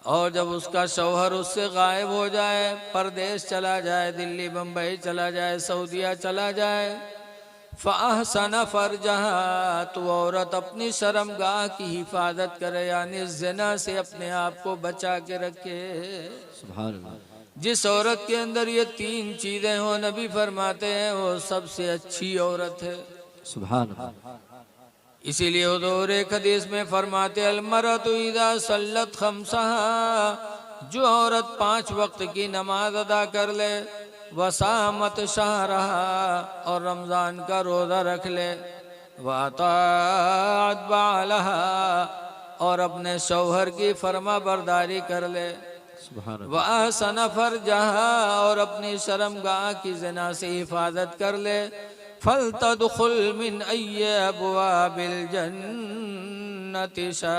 और जब उसका शौहर उससे गायब हो जाए, परदेश चला जाए, दिल्ली बम्बई चला जाए, सऊदीया चला जाए, फ़अहसन फ़रजहा, तो औरत अपनी शर्मगाह की हिफाजत करे, यानी ज़िना से अपने आप को बचा के रखे। सुभान अल्लाह, जिस औरत के अंदर ये तीन चीज़ें हो, नबी फरमाते हैं वो सबसे अच्छी औरत है। सुभान अल्लाह, इसीलिए हुजूर एक हदीस में फरमाते, अलमरतु इज़ा सल्लत खम्सहा, जो औरत 5 वक्त की नमाज अदा कर ले, वसामत शहरहा, और रमज़ान का रोज़ा रख ले, वअताअत बालहा, और अपने शौहर की फरमा बरदारी कर ले, सुभान अल्लाह, वअहसन फरजहा, और अपनी शर्मगाह की ज़िना से हिफाजत कर ले, फलतदखुल मिन अय्यि अब्वाबिल जन्नति शाअत,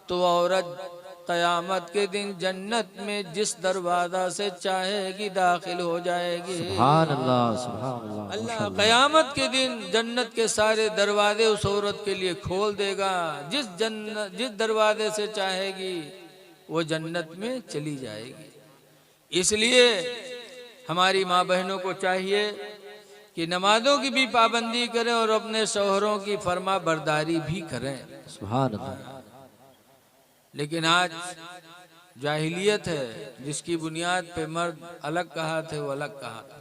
तो औरत क़यामत के दिन जन्नत में जिस दरवाज़ा से चाहेगी दाखिल हो जाएगी। सुभान अल्लाह, सुभान अल्लाह, अल्लाह क़यामत के दिन जन्नत के सारे दरवाजे उस औरत के लिए खोल देगा। जिस दरवाजे से चाहेगी वो जन्नत में चली जाएगी। इसलिए हमारी माँ बहनों को चाहिए कि नमाजों की भी पाबंदी करें और अपने शौहरों की फरमा बरदारी भी करें। सुभान अल्लाह, लेकिन आज जाहिलियत है जिसकी बुनियाद पे मर्द अलग कहा थे वो अलग कहा था,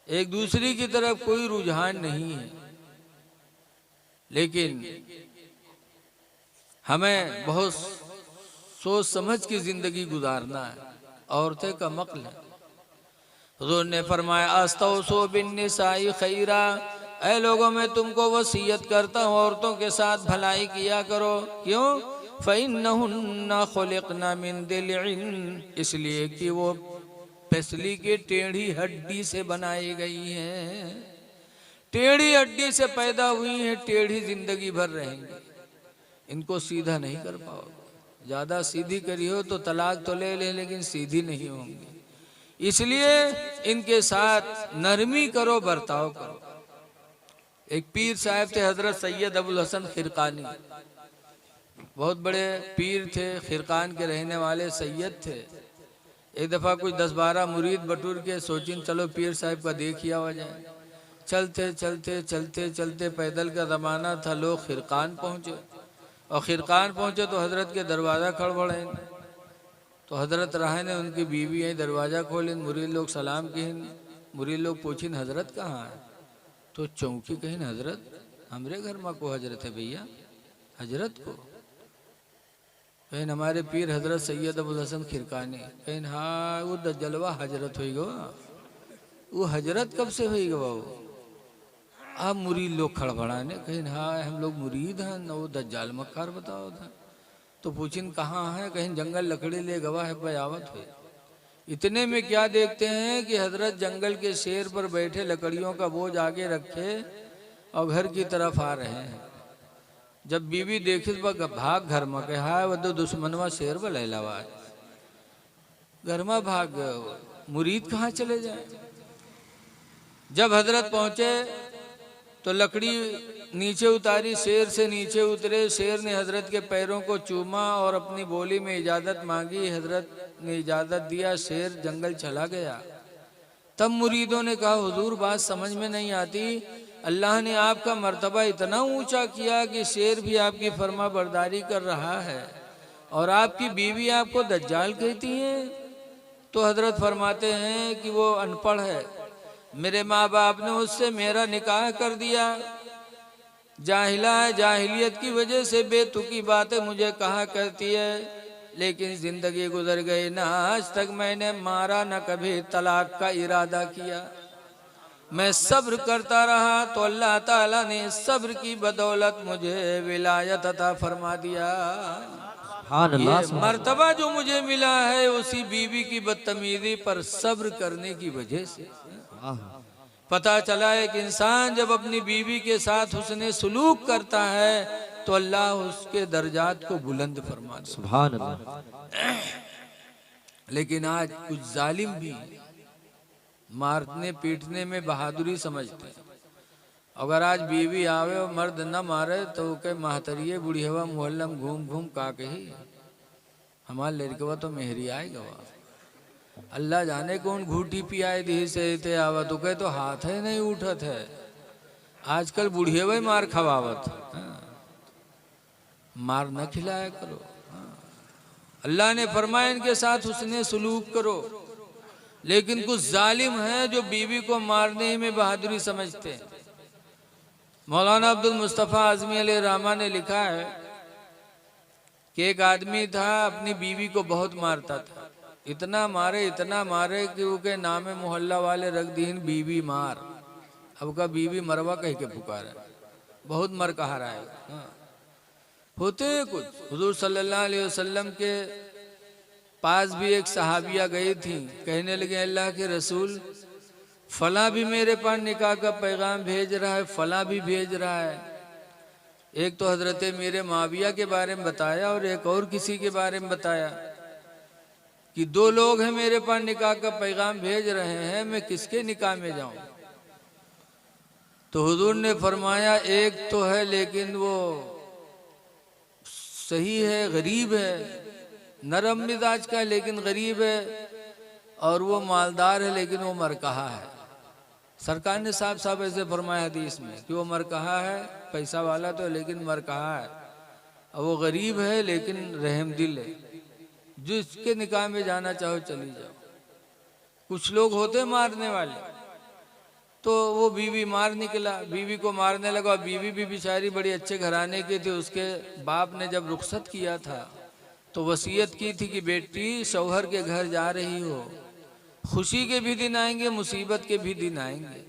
एक दूसरे की तरफ कोई रुझान नहीं है। लेकिन हमें बहुत सोच समझ की जिंदगी गुजारना है। औरतें का मक्ल है। हुजूर ने फरमाया, अस्तौसो बिन्निसाई खैरा, ऐ लोगों में तुमको वसीयत करता हूँ औरतों के साथ भलाई किया करो। क्यों? फ़इन्नहुन्ना खुलिक़ना मिन दिल्इन, इसलिए कि वो पसली के टेढ़ी हड्डी से बनाई गई हैं। टेढ़ी हड्डी से पैदा हुई हैं, टेढ़ी जिंदगी भर रहेंगी। इनको सीधा नहीं कर पाओगे। ज़्यादा सीधी करी हो तो तलाक तो ले ले, लेकिन सीधी नहीं होंगी। इसलिए इनके साथ नरमी करो, बर्ताव करो। एक पीर साहब थे, हजरत सैयद अबुल हसन खिरकानी, बहुत बड़े पीर थे, खिरकान के रहने वाले सैयद थे। एक दफ़ा कुछ 10-12 मुरीद बटूर के सोचिन चलो पीर साहब का देखिया हो जाए। चलते चलते चलते चलते पैदल का ज़माना था, लोग खिरकान पहुँचे। और खिरकान पहुँचे तो हजरत के दरवाज़ा खड़बड़े। तो हजरत रहे ने उनकी बीवी है, दरवाज़ा खोलें, मुरीद लोग सलाम कहें। मुरीद लोग पूछिन हजरत कहाँ है? तो चौंकी कहें, हजरत हमरे घर में को हजरत है भैया, हजरत को कहें हमारे पीर हजरत सैयद अबुल हसन खिरकानी। कहें हाँ वो दज्जलवा हजरत होई गो, वो हजरत कब से होई गो? अब मुरीद लोग खड़बड़ाने, कहें हाँ हम लोग मुरीद हैं न, वो दज्जाल मक्कार बताओ था। तो पूछिन कहाँ है? कहीं जंगल लकड़ी ले गवा है बयावत हुई। इतने में क्या देखते हैं कि हजरत जंगल के शेर पर बैठे लकड़ियों का बोझ आगे रखे और घर की तरफ आ रहे हैं। जब बीवी देखी तो भाग घर में, कहा वो तो दुश्मनवा शेर पर लहलावा है, घर में भाग गए। मुरीद कहाँ चले जाए? जब हजरत पहुंचे तो लकड़ी नीचे उतारी, शेर से नीचे उतरे। शेर ने हजरत के पैरों को चूमा और अपनी बोली में इजाज़त मांगी। हजरत ने इजाज़त दिया, शेर जंगल चला गया। तब मुरीदों ने कहा, हुजूर बात समझ में नहीं आती, अल्लाह ने आपका मर्तबा इतना ऊंचा किया कि शेर भी आपकी फर्मा बरदारी कर रहा है और आपकी बीवी आपको दज्जाल कहती है। तो हजरत फरमाते हैं कि वो अनपढ़ है, मेरे माँ बाप ने उससे मेरा निकाह कर दिया, जाहिला है, जाहिलियत की वजह से बेतुकी बातें मुझे कहा करती है, लेकिन जिंदगी गुजर गई ना आज तक मैंने मारा न कभी तलाक का इरादा किया। मैं सब्र करता रहा तो अल्लाह ताला ने सब्र की बदौलत मुझे विलायत अता फरमा दिया। ये मर्तबा जो मुझे मिला है उसी बीवी की बदतमीजी पर सब्र करने की वजह से। पता चला है कि इंसान जब अपनी बीवी के साथ उसने सुलूक करता है तो अल्लाह उसके दर्जात को बुलंद फरमा दे। सुभान अल्लाह। लेकिन आज कुछ जालिम भी मारने पीटने में बहादुरी समझते हैं। अगर आज बीवी आवे और मर्द न मारे तो के महतरिये बुढ़िया मोहल्ला में घूम घूम का कही हमारे लड़कवा तो मेहरी आएगा। अल्लाह जाने कौन घूटी पियाए दी से थे आवा तो कहे तो हाथ है नहीं उठत है। आजकल बुढ़िया भाई मार खवावत। मार न खिलाया करो। अल्लाह ने फरमाया इनके साथ उसने सुलूक करो। लेकिन कुछ जालिम है जो बीवी को मारने में बहादुरी समझते हैं। मौलाना अब्दुल मुस्तफ़ा आज़मी अलैहि रहमा ने लिखा है कि एक आदमी था अपनी बीवी को बहुत मारता था। इतना मारे कि उसके नामे मोहल्ला वाले रख दीन बीवी मार। अब का बीवी मरवा कह के पुकारा, बहुत मर कहा रहा है। हाँ। होते कुछ हुजूर सल्लल्लाहु अलैहि वसल्लम के पास भी एक सहाबिया गई थी, कहने लगे अल्लाह के रसूल फला भी मेरे पास निकाह का पैगाम भेज रहा है, फला भी भेज रहा है। एक तो हजरत मेरे माविया के बारे में बताया और एक और किसी के बारे में बताया कि दो लोग हैं मेरे पास निकाह का पैगाम भेज रहे हैं, मैं किसके निकाह में जाऊं। तो हुजूर ने फरमाया एक तो है लेकिन वो सही है, गरीब है, नरम मिजाज का लेकिन गरीब है, और वो मालदार है लेकिन वो मरकहा है। सरकार ने साफ साफ ऐसे फरमाया हदीस में कि वो मरकहा है, पैसा वाला तो लेकिन मरकहा है, और वो गरीब है लेकिन रहम दिल है। जिसके निकाह में जाना चाहो चली जाओ। कुछ लोग होते मारने वाले, तो वो बीवी मार निकला, बीवी को मारने लगा। बीवी भी बेचारी बड़ी अच्छे घराने की थी। उसके बाप ने जब रुखसत किया था तो वसीयत की थी कि बेटी शौहर के घर जा रही हो, खुशी के भी दिन आएंगे, मुसीबत के भी दिन आएंगे,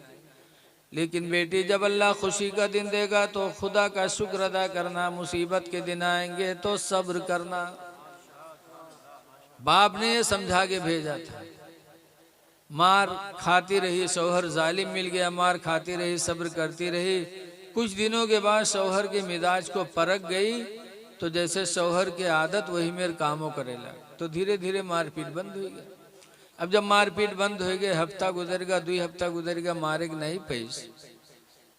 लेकिन बेटी जब अल्लाह खुशी का दिन देगा तो खुदा का शुक्र अदा करना, मुसीबत के दिन आएंगे तो सब्र करना। बाप ने ये समझा के भेजा था। मार खाती रही, शौहर जालिम मिल गया, मार खाती रही, सब्र करती रही। कुछ दिनों के बाद शौहर के मिजाज को परख गई तो जैसे शौहर की आदत वही मेरे कामों करेला, तो धीरे धीरे मारपीट बंद हो गया। अब जब मारपीट बंद हो गए, हफ्ता गुजरेगा, 2 हफ्ता गुजरेगा, मारे नहीं पैस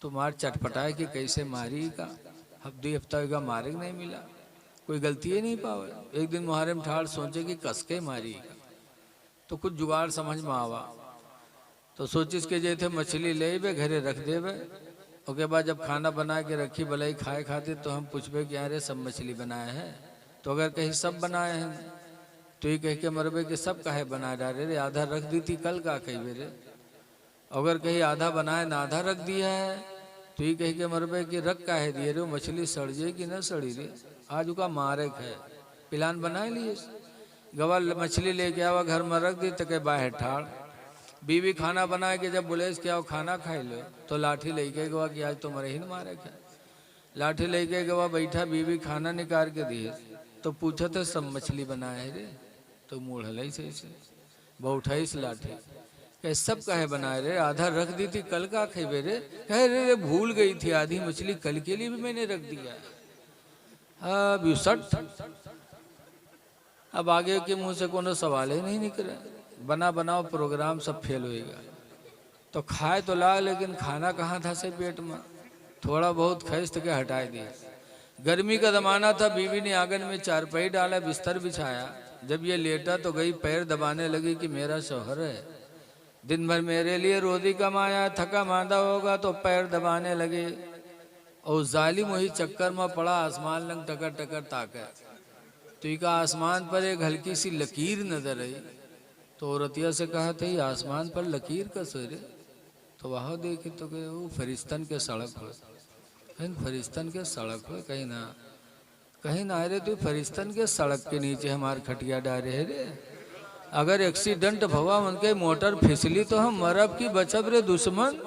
तो मार चटपटाए कि कैसे मारी का। अब 2 हफ्ता होगा मारे नहीं मिला, कोई गलती ही नहीं पावे। एक दिन मुहर्रम ठाड़ सोचे कि कसके मारी का, तो कुछ जुगाड़ समझ में आवा, तो सोचिस के जैसे मछली ले बे घरे रख देवे। उसके बाद जब खाना बना के रखी भलाई खाए खाते तो हम पूछबे कि यार सब मछली बनाए हैं, तो अगर कहीं सब बनाए हैं तो ये कह के मरबे कि सब काहे बना डाले रे, आधा रख दी थी कल का कही रे। अगर कहीं आधा बनाए ना आधा रख दिया है तो ये कह के मरबे कि रख काहे दिए रे, मछली सड़ जाए कि न सड़ी रे, आज उसका मारक है, प्लान बना लिए। गवाल मछली लेके आवा घर में रख दी तो कह बाहर ठाड़। बीवी खाना बना के जब बोले क्या आओ खाना खाई लो, तो लाठी लेके गवा कि आज तो मरे ही मारे क्या। लाठी लेके गवा बैठा, बीवी खाना निकाल के दिए तो पूछा तो सब मछली बनाए रे, तो मूढ़ से बहुठाईस लाठी कह सब काहे बनाए रे, आधा रख दी थी कल का खेबे रे। कह रे भूल गई थी, आधी मछली कल के लिए भी मैंने रख दिया। अब सट अब आगे के मुंह से कोनो सवाल ही नहीं निकले, बना बनाओ प्रोग्राम सब फेल होएगा। तो खाए तो ला, लेकिन खाना कहाँ था से पेट में, थोड़ा बहुत खैस के हटाए दिए। गर्मी का ज़माना था, बीवी ने आंगन में चारपाई डाला, बिस्तर बिछाया। जब ये लेटा तो गई पैर दबाने लगी कि मेरा शौहर है, दिन भर मेरे लिए रोटी कमाया, थका मांदा होगा, तो पैर दबाने लगे। और जालिम वही चक्कर में पड़ा, आसमान लंग टकर टकर ताके। तो इका आसमान पर एक हल्की सी लकीर नजर आई। तो औरतिया से कहा था, आसमान पर लकीर का सर? तो वहाँ देखे तो कहे वो फरिश्तन के सड़क हो, कहीं फरिश्तन के सड़क हो, कहीं ना रे, तू फरिश्तन के सड़क के नीचे हमार खटिया डारे है रे। अगर एक्सीडेंट भवा उनके मोटर फिसली तो हम मरब की बचब रे दुश्मन,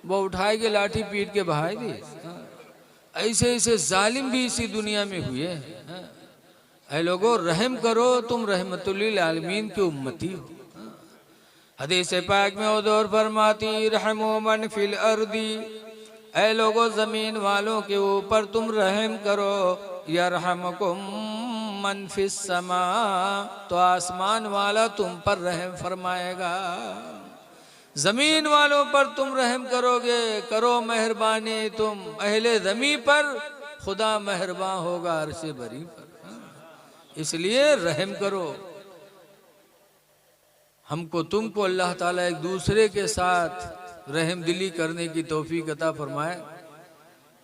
वो उठाए के लाठी पीट के बहाई दी। ऐसे ऐसे जालिम भी इसी दुनिया में हुए हैं। ऐ लोगों, रहम करो, तुम रहमतुल्लिल आलमीन की उम्मती हो। हदीस पाक में हुज़ूर फरमाती, रहमो मन फिल अर्दी, ऐ लोगों जमीन वालों के ऊपर तुम रहम करो, यरहमकुम मन फिस समा, तो आसमान वाला तुम पर रहम फरमाएगा। जमीन वालों पर तुम रहम करोगे, करो मेहरबानी तुम अहले ज़मी पर, खुदा मेहरबान होगा अर्श बरी पर। इसलिए रहम करो। हमको तुमको अल्लाह ताला एक दूसरे के साथ रहम दिली करने की तौफीक अता फरमाए।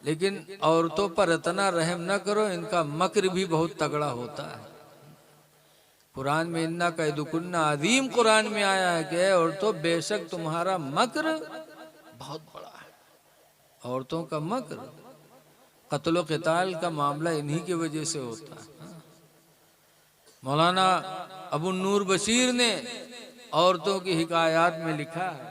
लेकिन औरतों पर इतना रहम न करो, इनका मक्र भी बहुत तगड़ा होता है। कुरान में इन्ना कैदुकुन्ना अजीम कुरान में आया है कि औरतों बेशक तुम्हारा मक्र बहुत बड़ा है। औरतों का मक्र, कत्ल क़िताल का मामला इन्हीं की वजह से होता है। मौलाना अबू नूर बशीर ने औरतों की हिकायात में लिखा है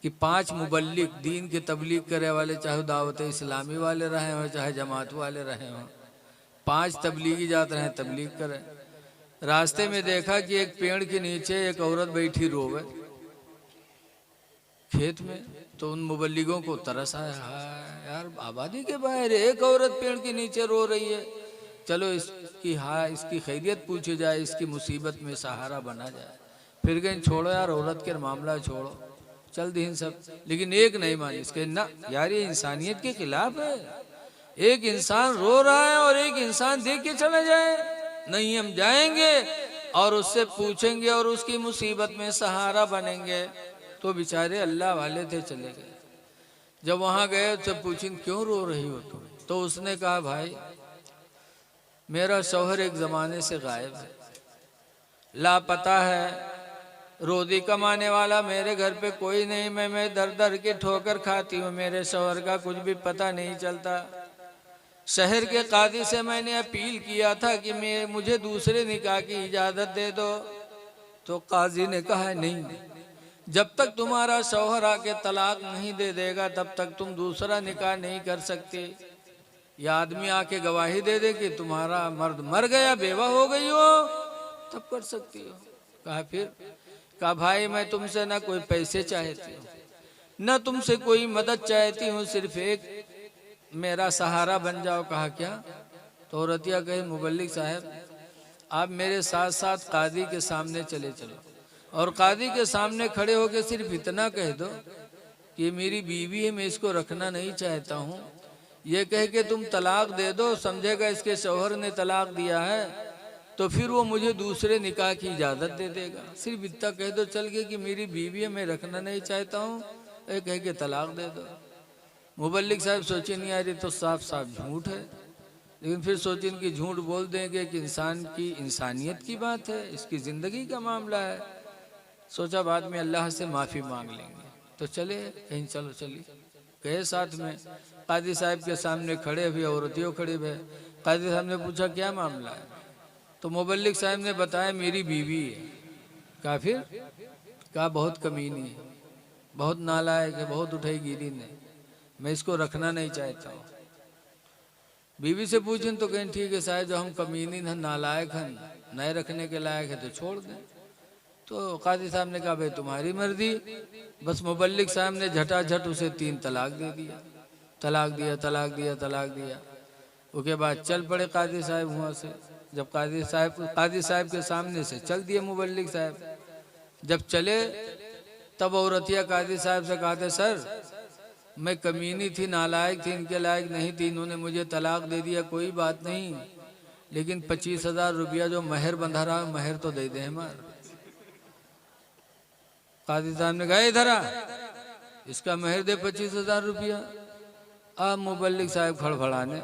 कि 5 मुबल्लिग, दीन की तबलीग करे वाले, चाहे दावत इस्लामी वाले रहे हों चाहे जमात वाले रहे हों, 5 तबलीगी जात रहे, तबलीग करें। रास्ते में देखा कि एक पेड़ के नीचे एक औरत बैठी रोवे खेत में। तो उन मुबल्लिगों को तरस आया, यार आबादी के बाहर एक औरत पेड़ के नीचे रो रही है, चलो इसकी खैरियत पूछी जाए, इसकी मुसीबत में सहारा बना जाए। फिर कहीं छोड़ो यार, औरत के मामला छोड़ो, चल दीन सब। लेकिन एक नहीं मानी, इसके ना यार, ये इंसानियत के खिलाफ है। एक इंसान रो रहा है और एक इंसान देख के चला जाए, नहीं हम जाएंगे और उससे पूछेंगे और उसकी मुसीबत में सहारा बनेंगे। तो बेचारे अल्लाह वाले थे, चले गए। जब वहां गए तो पूछें क्यों रो रही हो तुम? तो उसने कहा, भाई मेरा शौहर एक जमाने से गायब है, लापता है, रोजी कमाने वाला मेरे घर पे कोई नहीं, मैं दर दर के ठोकर खाती हूँ, मेरे शौहर का कुछ भी पता नहीं चलता। शहर के कादी से मैंने अपील किया था कि मुझे दूसरे निकाह की इजाज़त दे दो, तो काजी ने कहा नहीं, जब तक तुम्हारा शौहर आके तलाक नहीं दे देगा तब तक तुम दूसरा निकाह नहीं कर सकती। या आदमी आके गवाही दे दे कि तुम्हारा मर्द मर गया, बेवा हो गई हो, तब कर सकती हो। कहा फिर? कहा भाई मैं तुमसे ना कोई पैसे चाहती हूँ, न तुमसे कोई मदद चाहती हूँ, सिर्फ एक मेरा सहारा बन जाओ। कहा क्या? तो औरतिया कहे, मुबल्लिग साहब आप मेरे साथ साथ कादी के सामने चले चलो और कादी के सामने खड़े होकर सिर्फ इतना कह दो कि ये मेरी बीवी है, मैं इसको रखना नहीं चाहता हूँ। ये कह के तुम तलाक दे दो, समझेगा इसके शौहर ने तलाक दिया है, तो फिर वो मुझे दूसरे निकाह की इजाज़त दे देगा। सिर्फ इतना कह दो चल के कि मेरी बीवी है, मैं रखना नहीं चाहता हूँ, ये कह के तलाक दे दो। मुबल्लिग साहब सोचे नहीं यार ये तो साफ साफ झूठ है, लेकिन फिर सोचे कि झूठ बोल देंगे कि इंसान की इंसानियत की बात है, इसकी ज़िंदगी का मामला है। सोचा बाद में अल्लाह से माफ़ी मांग लेंगे। तो चले कहीं, चलो चली गए साथ में। कादी साहब के सामने खड़े हुए, औरतियों खड़े हुए। कादी साहब ने पूछा क्या मामला है? तो मुबल्लिग साहब ने बताया मेरी बीवी है। कहा फिर? कहा बहुत कमीनी है, बहुत नालायक है, बहुत उठाई गिरी ने, मैं इसको रखना नहीं चाहता हूँ। बीवी से पूछें तो कहें ठीक है साहब, जो हम कमीनी हैं, नालायक हैं, नए रखने के लायक है तो छोड़ दें। तो कादी साहब ने कहा भाई तुम्हारी मर्जी। बस मुबल्लिग साहब ने झटाझट उसे 3 तलाक दे दिया, तलाक दिया, तलाक दिया, तलाक दिया। उसके बाद चल पड़े कादी साहब वहाँ से। जब कादी साहब के सामने से चल दिए मुबल्लिग साहब। जब चले तब औरतिया काजी साहब से कहते सर मैं कमीनी थी, नालायक थी, इनके लायक नहीं थी, इन्होंने मुझे तलाक दे दिया, कोई बात नहीं, लेकिन 25,000 रुपया जो महर बंधा रहा महर तो दे दे हमार। काजी साहब ने कहा इधर आ, इसका महर दे 25,000 रुपया। अब मुबल्लिक साहब खड़खड़ाने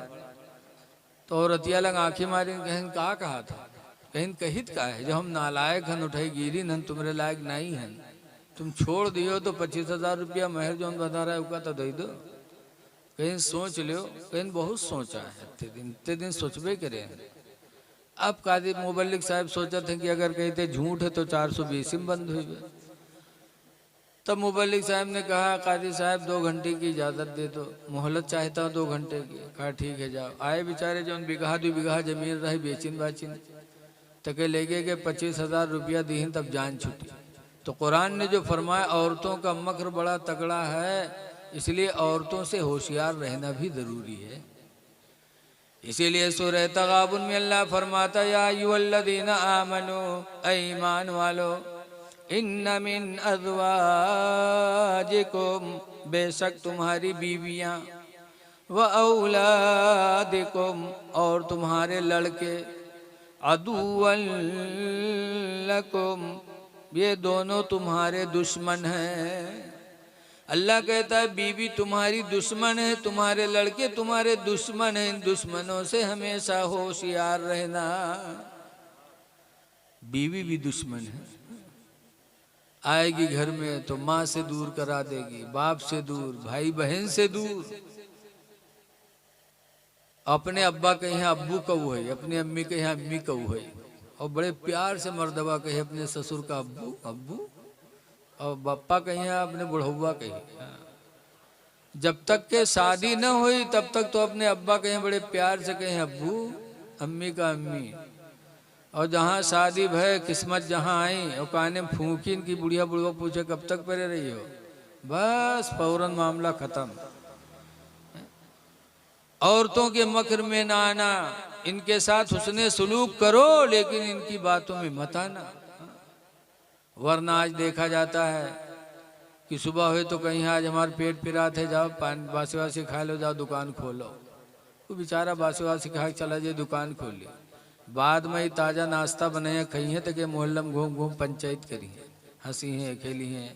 तो औरतिया लग आंखें मारी, कहीं कहा था, कहीं कहित का है जो हम नालायक हन, उठाई गिरी हन, तुम्हारे लायक नहीं हन, तुम छोड़ दियो तो 25,000 रुपया महर जो बता रहा है उसका तो दे दो। कहीं सोच लियो, कहीं बहुत सोचा है, इतने दिन सोचबे करे। अब काजी मुबल्लिक साहब सोचा थे कि अगर कहते झूठ है तो 420 में बंद हुई। तब मुबल्लिक साहब ने कहा काजी साहब 2 घंटे की इजाज़त दे दो, मोहलत चाहता हूँ 2 घंटे की। कहा ठीक है जाओ। आए बेचारे जो बिगहा 2 बिगहा जमीन रही बेचिन बाचिन तके लेके के 25,000 रुपया दी, तब जान छुटी। तो कुरान ने जो फरमाया औरतों का मकर बड़ा तगड़ा है, इसलिए औरतों से होशियार रहना भी जरूरी है। इसीलिए सूरह तगाबुन में अल्लाह फरमाता या अय्युहल्लज़ीना आमनू, ईमान वालो, इन्ना मिन अज़वाजिकुम, बेशक तुम्हारी बीवियां, व औलादिकुम, और तुम्हारे लड़के, अदुव्वन लकुम, ये दोनों तुम्हारे दुश्मन हैं। अल्लाह कहता है बीवी तुम्हारी दुश्मन है, तुम्हारे लड़के तुम्हारे दुश्मन हैं, इन दुश्मनों से हमेशा होशियार रहना। बीवी भी दुश्मन है, आएगी घर में तो माँ से दूर करा देगी, बाप से दूर, भाई बहन से दूर। अपने अब्बा के यहाँ अब्बू कहू है, अपने अम्मी के यहाँ अम्मी कहू है, और बड़े प्यार से मर्दबा कहे अपने ससुर का अब्बू अब्बू, और बप्पा कहीं अपने बुढ़ौआ कहीं। जब तक के शादी न हुई तब तक तो अपने अब्बा कहीं बड़े प्यार से कहीं अब्बू, अम्मी का अम्मी, और जहाँ शादी भय किस्मत जहाँ आई और काने फूकिन की बुढ़िया बुढ़वा पूछे कब तक परे रही हो, बस फौरन मामला खत्म। औरतों के मकर में ना आना, इनके साथ हुस्ने सुलूक करो लेकिन इनकी बातों में मत आना। वरना आज देखा जाता है कि सुबह हुई तो कहीं आज हमारे पेट पिरा थे, जाओ पान बासी वासी खा लो, जाओ दुकान खोलो। वो बेचारा बासी वासी खा के चला जाए दुकान खोल ली, बाद में ही ताज़ा नाश्ता बनाए खाई है, तो के मोहल्ला में घूम घूम पंचायत करी है, हंसी हैं खेली हैं।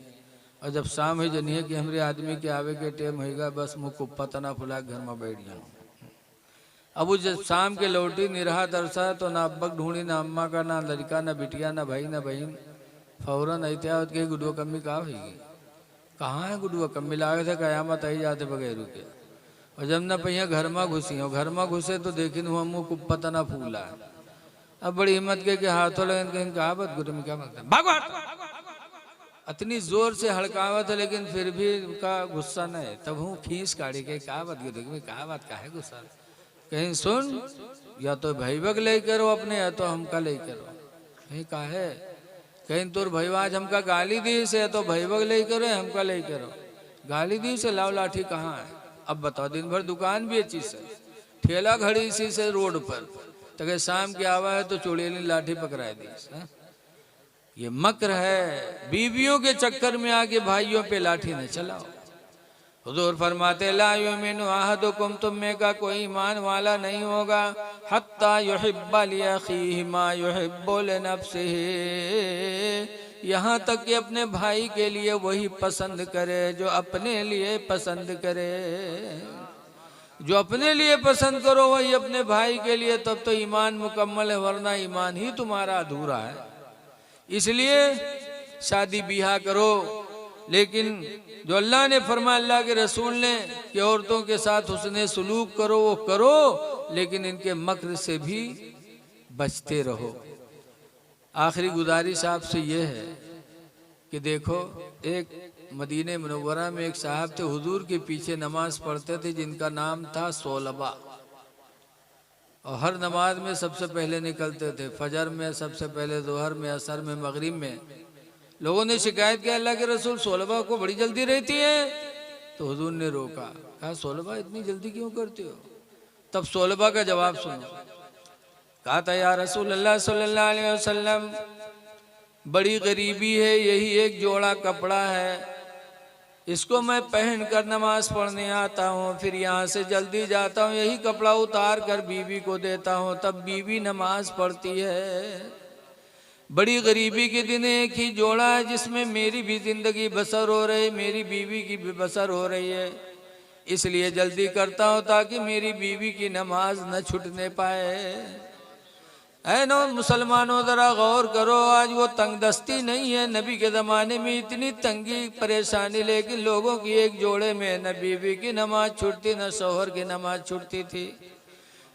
और जब शाम हुई जनिए कि हमारे आदमी के आवे के टाइम होगा, बस मुँह कुप्पा तना फुला घर में बैठ जाऊँ। अब वो जब शाम के लौटी निरहा दरसा तो ना अब्बक ढूंढी, ना अम्मा का, ना लड़का, ना बिटिया, ना भाई, ना बहन। फौरन एहतियात के गुडुआ कम्मी कहाँ होगी, कहाँ है गुडुआ कम्मी, लागे थे कयामत आई जाते बगैर रुके। और जब न पहिया घर में घुसी, और घर में घुसे तो देखिन हुआ मुँह कुप्पा तना फूला। अब बड़ी हिम्मत के हाथों लगन कहीं कहा बत गुरु में क्या मांगता भागो, इतनी जोर से हड़कावत है लेकिन फिर भी उनका गुस्सा न है। तब हूँ खींच काढ़ी के कहा बात गुरु में, कहा बात का है गुस्सा, कहीं सुन, या तो भैबक ले करो अपने, या तो हमका ले करो। कहीं कहा है, कहीं तोर भैया आज हमका गाली दी से, तो भैबक ले करो हमका ले करो, गाली दी से लाओ लाठी कहाँ है। अब बताओ दिन भर दुकान बेची से, ठेला घड़ी इसी से रोड पर, तो शाम के आवा है तो चोड़ेली लाठी पकड़ा दी। ये मक्र है, बीवियों के चक्कर में आके भाइयों पे लाठी न चलाओ। हुजूर फरमाते ला युमिनु अहदुकुम, तुम में का कोई ईमान वाला नहीं होगा, हत्ता युहिब्बा लिअखीहि मा युहिब्बु लिनफ्सिहि, यहाँ तक कि अपने भाई के लिए वही पसंद करे जो अपने लिए पसंद करे। जो अपने लिए पसंद करो वही अपने भाई के लिए, तब तो ईमान मुकम्मल है, वरना ईमान ही तुम्हारा अधूरा है। इसलिए शादी ब्याह करो, लेकिन जो अल्लाह ने फरमाया, अल्लाह के रसूल ने कि औरतों के साथ हुस्ने सुलूक करो, वो करो, लेकिन इनके मक्र से भी बचते रहो। आखिरी गुजारिश आपसे ये है कि देखो, एक मदीने मुनव्वरा में एक साहब थे, हुजूर के पीछे नमाज पढ़ते थे, जिनका नाम था सोलबा, और हर नमाज में सबसे पहले निकलते थे, फजर में सबसे पहले, जोहर में, असर में, मगरिब में। लोगों ने शिकायत किया अल्लाह के रसूल सोलबा को बड़ी जल्दी रहती है, तो हुजूर ने रोका, कहा सोलबा इतनी जल्दी क्यों करते हो। तब सोलबा का जवाब सुनो, कहा था या रसूल अल्लाह सल्लल्लाहु अलैहि वसल्लम, बड़ी गरीबी है, यही एक जोड़ा कपड़ा है, इसको मैं पहन कर नमाज पढ़ने आता हूँ, फिर यहाँ से जल्दी जाता हूँ, यही कपड़ा उतार कर बीवी को देता हूँ, तब बीवी नमाज पढ़ती है। बड़ी गरीबी के दिन एक ही जोड़ा है जिसमें मेरी भी जिंदगी बसर हो रही, मेरी बीवी की भी बसर हो रही है, इसलिए जल्दी करता हूँ ताकि मेरी बीवी की नमाज न छूटने पाए। ऐ नो मुसलमानों, जरा गौर करो, आज वो तंगदस्ती नहीं है। नबी के ज़माने में इतनी तंगी परेशानी, लेकिन लोगों की एक जोड़े में न बीवी की नमाज छूटती न शौहर की नमाज छूटती थी।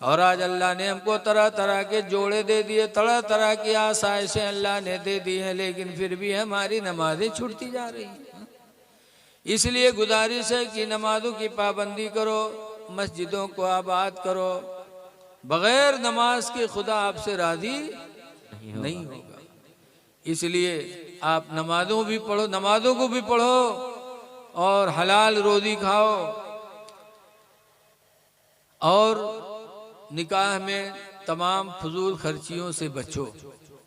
और आज अल्लाह ने हमको तरह तरह के जोड़े दे दिए, तरह तरह की आसाइशें अल्लाह ने दे दी हैं, लेकिन फिर भी हमारी नमाजें छूटती जा रही हैं। इसलिए गुजारिश है कि नमाजों की पाबंदी करो, मस्जिदों को आबाद करो। बगैर नमाज के खुदा आपसे राजी नहीं होगा। इसलिए आप नमाजों भी पढ़ो, नमाजों को भी पढ़ो और हलाल रोजी खाओ, और निकाह में तमाम फजूल खर्चियों से बचो।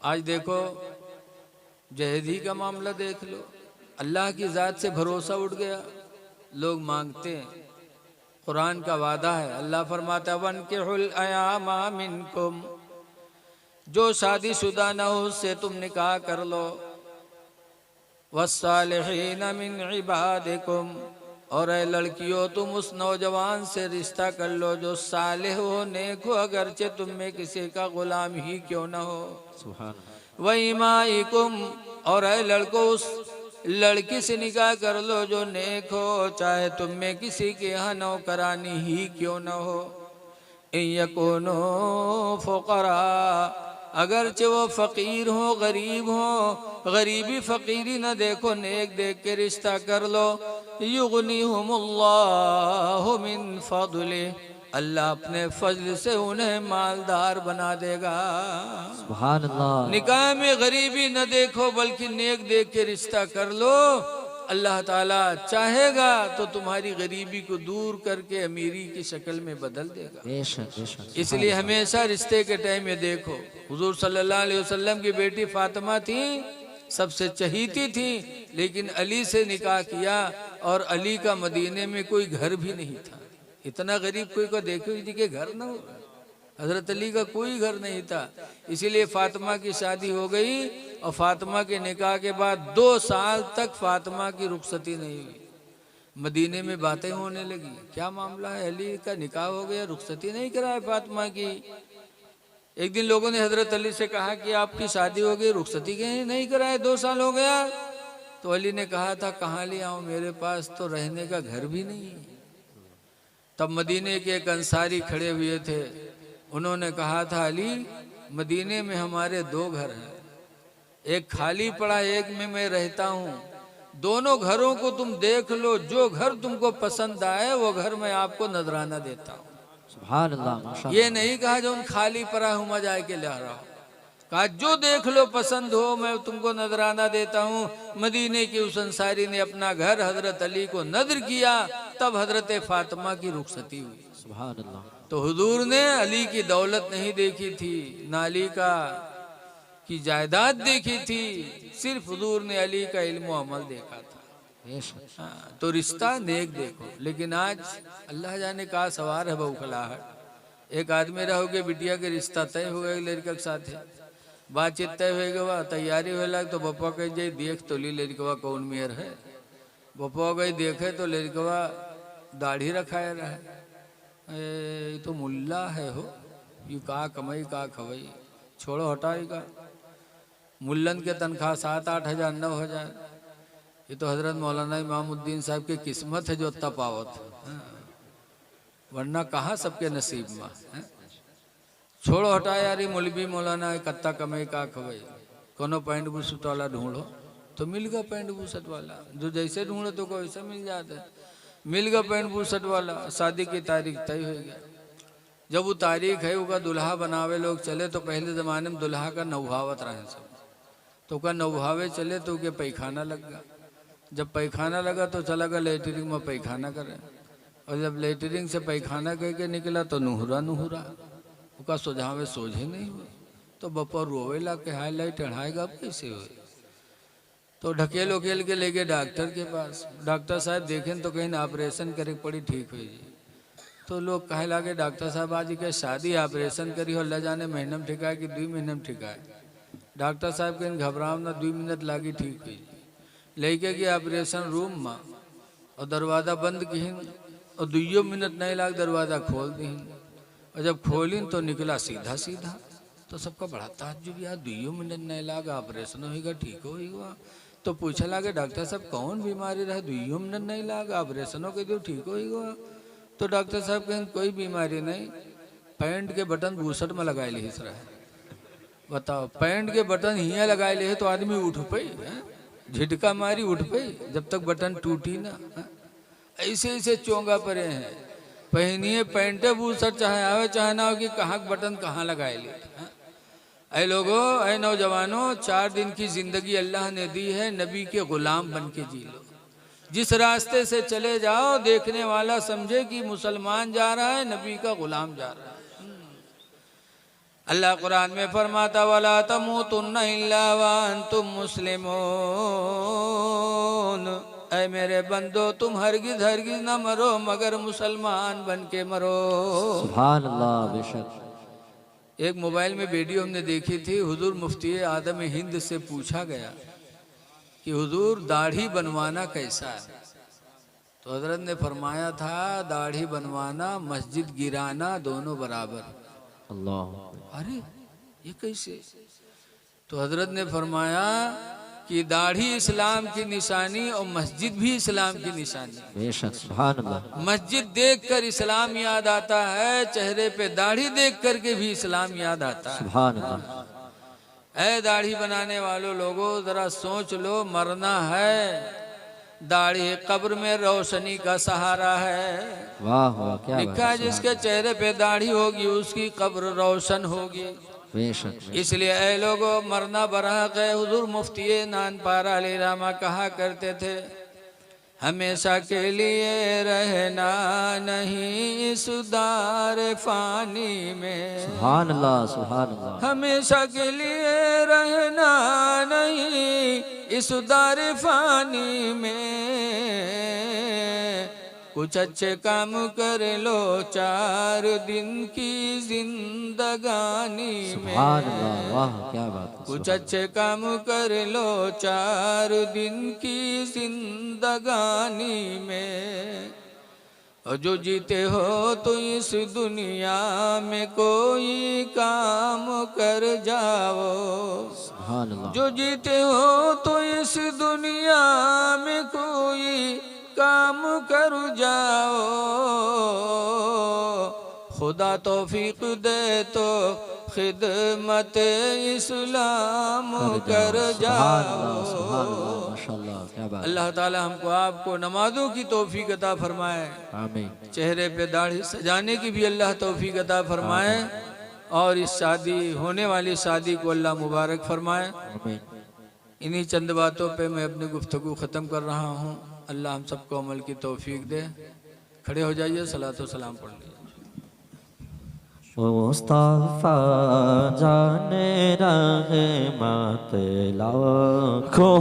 आज देखो जहेदी का मामला देख लो, अल्लाह की ज़ात से भरोसा उठ गया, लोग मांगते हैं। कुरान का वादा है, अल्लाह फरमाता है वनकिहुल अयामा मिनकुम, जो शादीशुदा न हो उससे तुम निकाह कर लो, वस्सालिहीन मिन इबादिकुम, और ऐ लड़कियों तुम उस नौजवान से रिश्ता कर लो जो सालेह हो, नेक हो, अगरचे तुम में किसी का गुलाम ही क्यों न हो। व इमाइकुम, और ऐ लड़को उस लड़की से निकाह कर लो जो नेक हो, चाहे तुम में किसी के यहाँ नौकरानी ही क्यों न हो। इन यकुनो फुकरा, अगरचे वो फ़कीर हो, गरीब हो, गरीबी फ़कीरी न देखो, नेक देख के रिश्ता कर लो। युगनिहुमुल्लाहु मिन फ़ज़लिही, अल्लाह अपने फजल से उन्हें मालदार बना देगा। सुभान अल्लाह। निकाह में गरीबी न देखो बल्कि नेक देख के रिश्ता कर लो, अल्लाह ताला चाहेगा तो तुम्हारी गरीबी को दूर करके अमीरी की शक्ल में बदल देगा। इसलिए हमेशा रिश्ते के टाइम में देखो, हुजूर सल्लल्लाहु अलैहि वसल्लम की बेटी फातिमा थी, सबसे चहीती थी, लेकिन अली से निकाह किया, और अली का मदीने में कोई घर भी नहीं था। इतना गरीब कोई को देखो के घर ना हो, हजरत अली का कोई घर नहीं था। इसीलिए फातिमा की शादी हो गई, और फातिमा के निकाह के बाद 2 साल तक फातिमा की रुखसती नहीं हुई। मदीने में बातें होने लगी, क्या मामला है, अली का निकाह हो गया, रुखसती नहीं कराए फातिमा की। एक दिन लोगों ने हजरत अली से कहा कि आपकी शादी हो गई, रुखसती क्यों नहीं कराए, 2 साल हो गया। तो अली ने कहा था कहाँ ले आऊं, मेरे पास तो रहने का घर भी नहीं है। तब मदीने के एक अंसारी खड़े हुए थे, उन्होंने कहा था अली, मदीने में हमारे 2 घर हैं, एक खाली पड़ा, एक में मैं रहता हूँ, दोनों घरों को तुम देख लो, जो घर तुमको पसंद आए वो घर मैं आपको नजराना देता हूँ। सुभान अल्लाह, माशाअल्लाह। ये नहीं कहा जो उन खाली पड़ा हूँ मैं जाके ला रहा हूँ, कहा जो देख लो पसंद हो मैं तुमको नजराना देता हूँ। मदीने की उस अंसारी ने अपना घर हजरत अली को नजर किया, तब हजरत फातिमा की रुखसती हुई। सुभान अल्लाह। तो हुजूर ने अली की दौलत नहीं देखी थी, ना अली का की जायदाद देखी थी, सिर्फ हुजूर ने अली का इल्म व अमल देखा था। हाँ, तो रिश्ता नेक देखो। लेकिन आज अल्लाह जाने का सवार है बउखलाहट। एक आदमी रहो के बिटिया के रिश्ता तय हो गए लड़का के साथ है, बातचीत तय हो गवा, तैयारी हो लग, तो बप्पा कह जाए देख तो ली लड़कवा कौन मेयर है। बप्पा गई देखे तो लड़कवा दाढ़ी रखाए रहे, ये तो मुल्ला है हो, यू का कमाई का खवई, छोड़ो हटाएगा। मुल्लन के तनख्वाह 7-8 हज़ार 9 हज़ार, ये तो हजरत मौलाना इमामुद्दीन साहब की किस्मत है जो इतना पावत है, वरना कहाँ सबके नसीब में है। छोड़ो हटा यार, ये मौलवी मौलाना है, कत्ता कमाई का खवई, कोनो पैंट बुशट वाला ढूंढो तो मिल गया पैंट बुशट वाला, जो जैसे ढूंढो तो कोई वैसा मिल जाता है। मिल गया पैंट बुशट वाला, शादी की तारीख तय हो गया। जब वो तारीख है उसका दुल्हा बनावे लोग चले, तो पहले ज़माने में दुल्हा का नौहावत रहे सब, तो का नौहावे चले तो के पैखाना लग गया। जब पैखाना लगा तो चला गया लेटरिंग में पैखाना करे, और जब लेटरिंग से पैखाना कह के निकला तो नुहरा नुहरा, उसका सोझावे सोझे नहीं हुए। तो बप्पा रोवे ला के हाईलाइट चढ़ाएगा अब कैसे हुए। तो ढकेल उकेल के ले गए डॉक्टर के पास। डॉक्टर साहब देखें तो कहीं ऑपरेशन करे पड़ी ठीक हुई जी। तो लोग कहे लगे डॉक्टर साहब आज के शादी ऑपरेशन करी हो, अल्लाह जाने महीने में ठिकाए कि 2 महीने में ठिकाए। डॉक्टर साहब कहीं घबराओ ना, 2 मिनट लागी ठीक हुई। लेके गए ऑपरेशन रूम में और दरवाज़ा बंद किन और 2 मिनट नहीं लाग दरवाज़ा खोल दी। और जब खोलिन तो निकला सीधा सीधा। तो सबका बड़ा ताज्जुब, यार 2 मिनट नहीं लागा ऑपरेशन होगा ठीक होगा। तो पूछा लगे डॉक्टर साहब कौन बीमारी रहे 2 मिनट नहीं लागा ऑपरेशन हो गई ठीक होगा। तो डॉक्टर साहब कहें कोई बीमारी नहीं, पैंट के बटन बूसट में लगाए ली रहा है। बताओ पैंट के बटन हियाँ लगाए ले तो आदमी उठ पाई, झिटका मारी उठ पाई जब तक बटन टूटी ना। ऐसे ऐसे चोंगा परे हैं, पहनिए पैंटे बूसट चाहे आवे चाहे ना हो कि कहाँ बटन कहाँ लगाए ले। ऐ लोगों, ऐ नौजवानों, 4 दिन की जिंदगी अल्लाह ने दी है, नबी के गुलाम बन के जी लो। जिस रास्ते से चले जाओ देखने वाला समझे कि मुसलमान जा रहा है, नबी का गुलाम जा रहा है। अल्लाह कुरान में फरमाता वला तमूतुन्ना इल्ला व अंतुम मुस्लिमून, ऐ मेरे बंदो तुम हरगिज हरगिज न मरो मगर मुसलमान बन के मरो। सुभान अल्लाह। बेशक एक मोबाइल में वीडियो हमने देखी थी, हुजूर मुफ्ती आदम हिंद से पूछा गया कि हुजूर दाढ़ी बनवाना कैसा है। तो हजरत ने फरमाया था दाढ़ी बनवाना मस्जिद गिराना दोनों बराबर। अल्लाह। अरे ये कैसे? तो हजरत ने फरमाया कि दाढ़ी इस्लाम की निशानी और मस्जिद भी इस्लाम की निशानी। बेशक सुभान अल्लाह। मस्जिद देखकर इस्लाम याद आता है, चेहरे पे दाढ़ी देख करके भी इस्लाम याद आता है। सुभान अल्लाह। ऐ दाढ़ी बनाने वालों लोगों, जरा सोच लो, मरना है, दाढ़ी कब्र में रोशनी का सहारा है। वाह वाह क्या लिखा है जिसके चेहरे पे दाढ़ी होगी उसकी कब्र रोशन होगी। बेशक। इसलिए ऐ लोगों मरना बराक है। हुजूर मुफ्ती नानपारा अली रामा कहा करते थे हमेशा के लिए रहना नहीं इस दार फानी में। सुभान अल्लाह सुभान अल्लाह। हमेशा के लिए रहना नहीं इस दार फानी में, कुछ अच्छे काम कर लो 4 दिन की जिंदगानी में। सुभान अल्लाह। वाह क्या बात है। कुछ अच्छे काम कर लो 4 दिन की जिंदगानी में। और जो जीते हो तो इस दुनिया में कोई काम कर जाओ। सुभान अल्लाह। जो जीते हो तो इस दुनिया में कोई काम कर जाओ। खुदा तौफीक दे तो खिदमत इस्लाम कर जाओ। माशाअल्लाह क्या बात। अल्लाह ताला हमको आपको नमाजों की तौफीक अता फरमाए, आमीन। चेहरे पे दाढ़ी सजाने की भी अल्लाह तौफीक अता फरमाए, और इस शादी होने वाली शादी को अल्लाह मुबारक फरमाए। आमीन। इन्हीं चंद बातों पे मैं अपनी गुफ्तगू ख़त्म कर रहा हूँ। अल्लाह हम सबको अमल की तौफीक दे। खड़े हो जाइए, सलातो सलाम पढ़ लीजिए। मुस्तफा जाने रहमत लाखों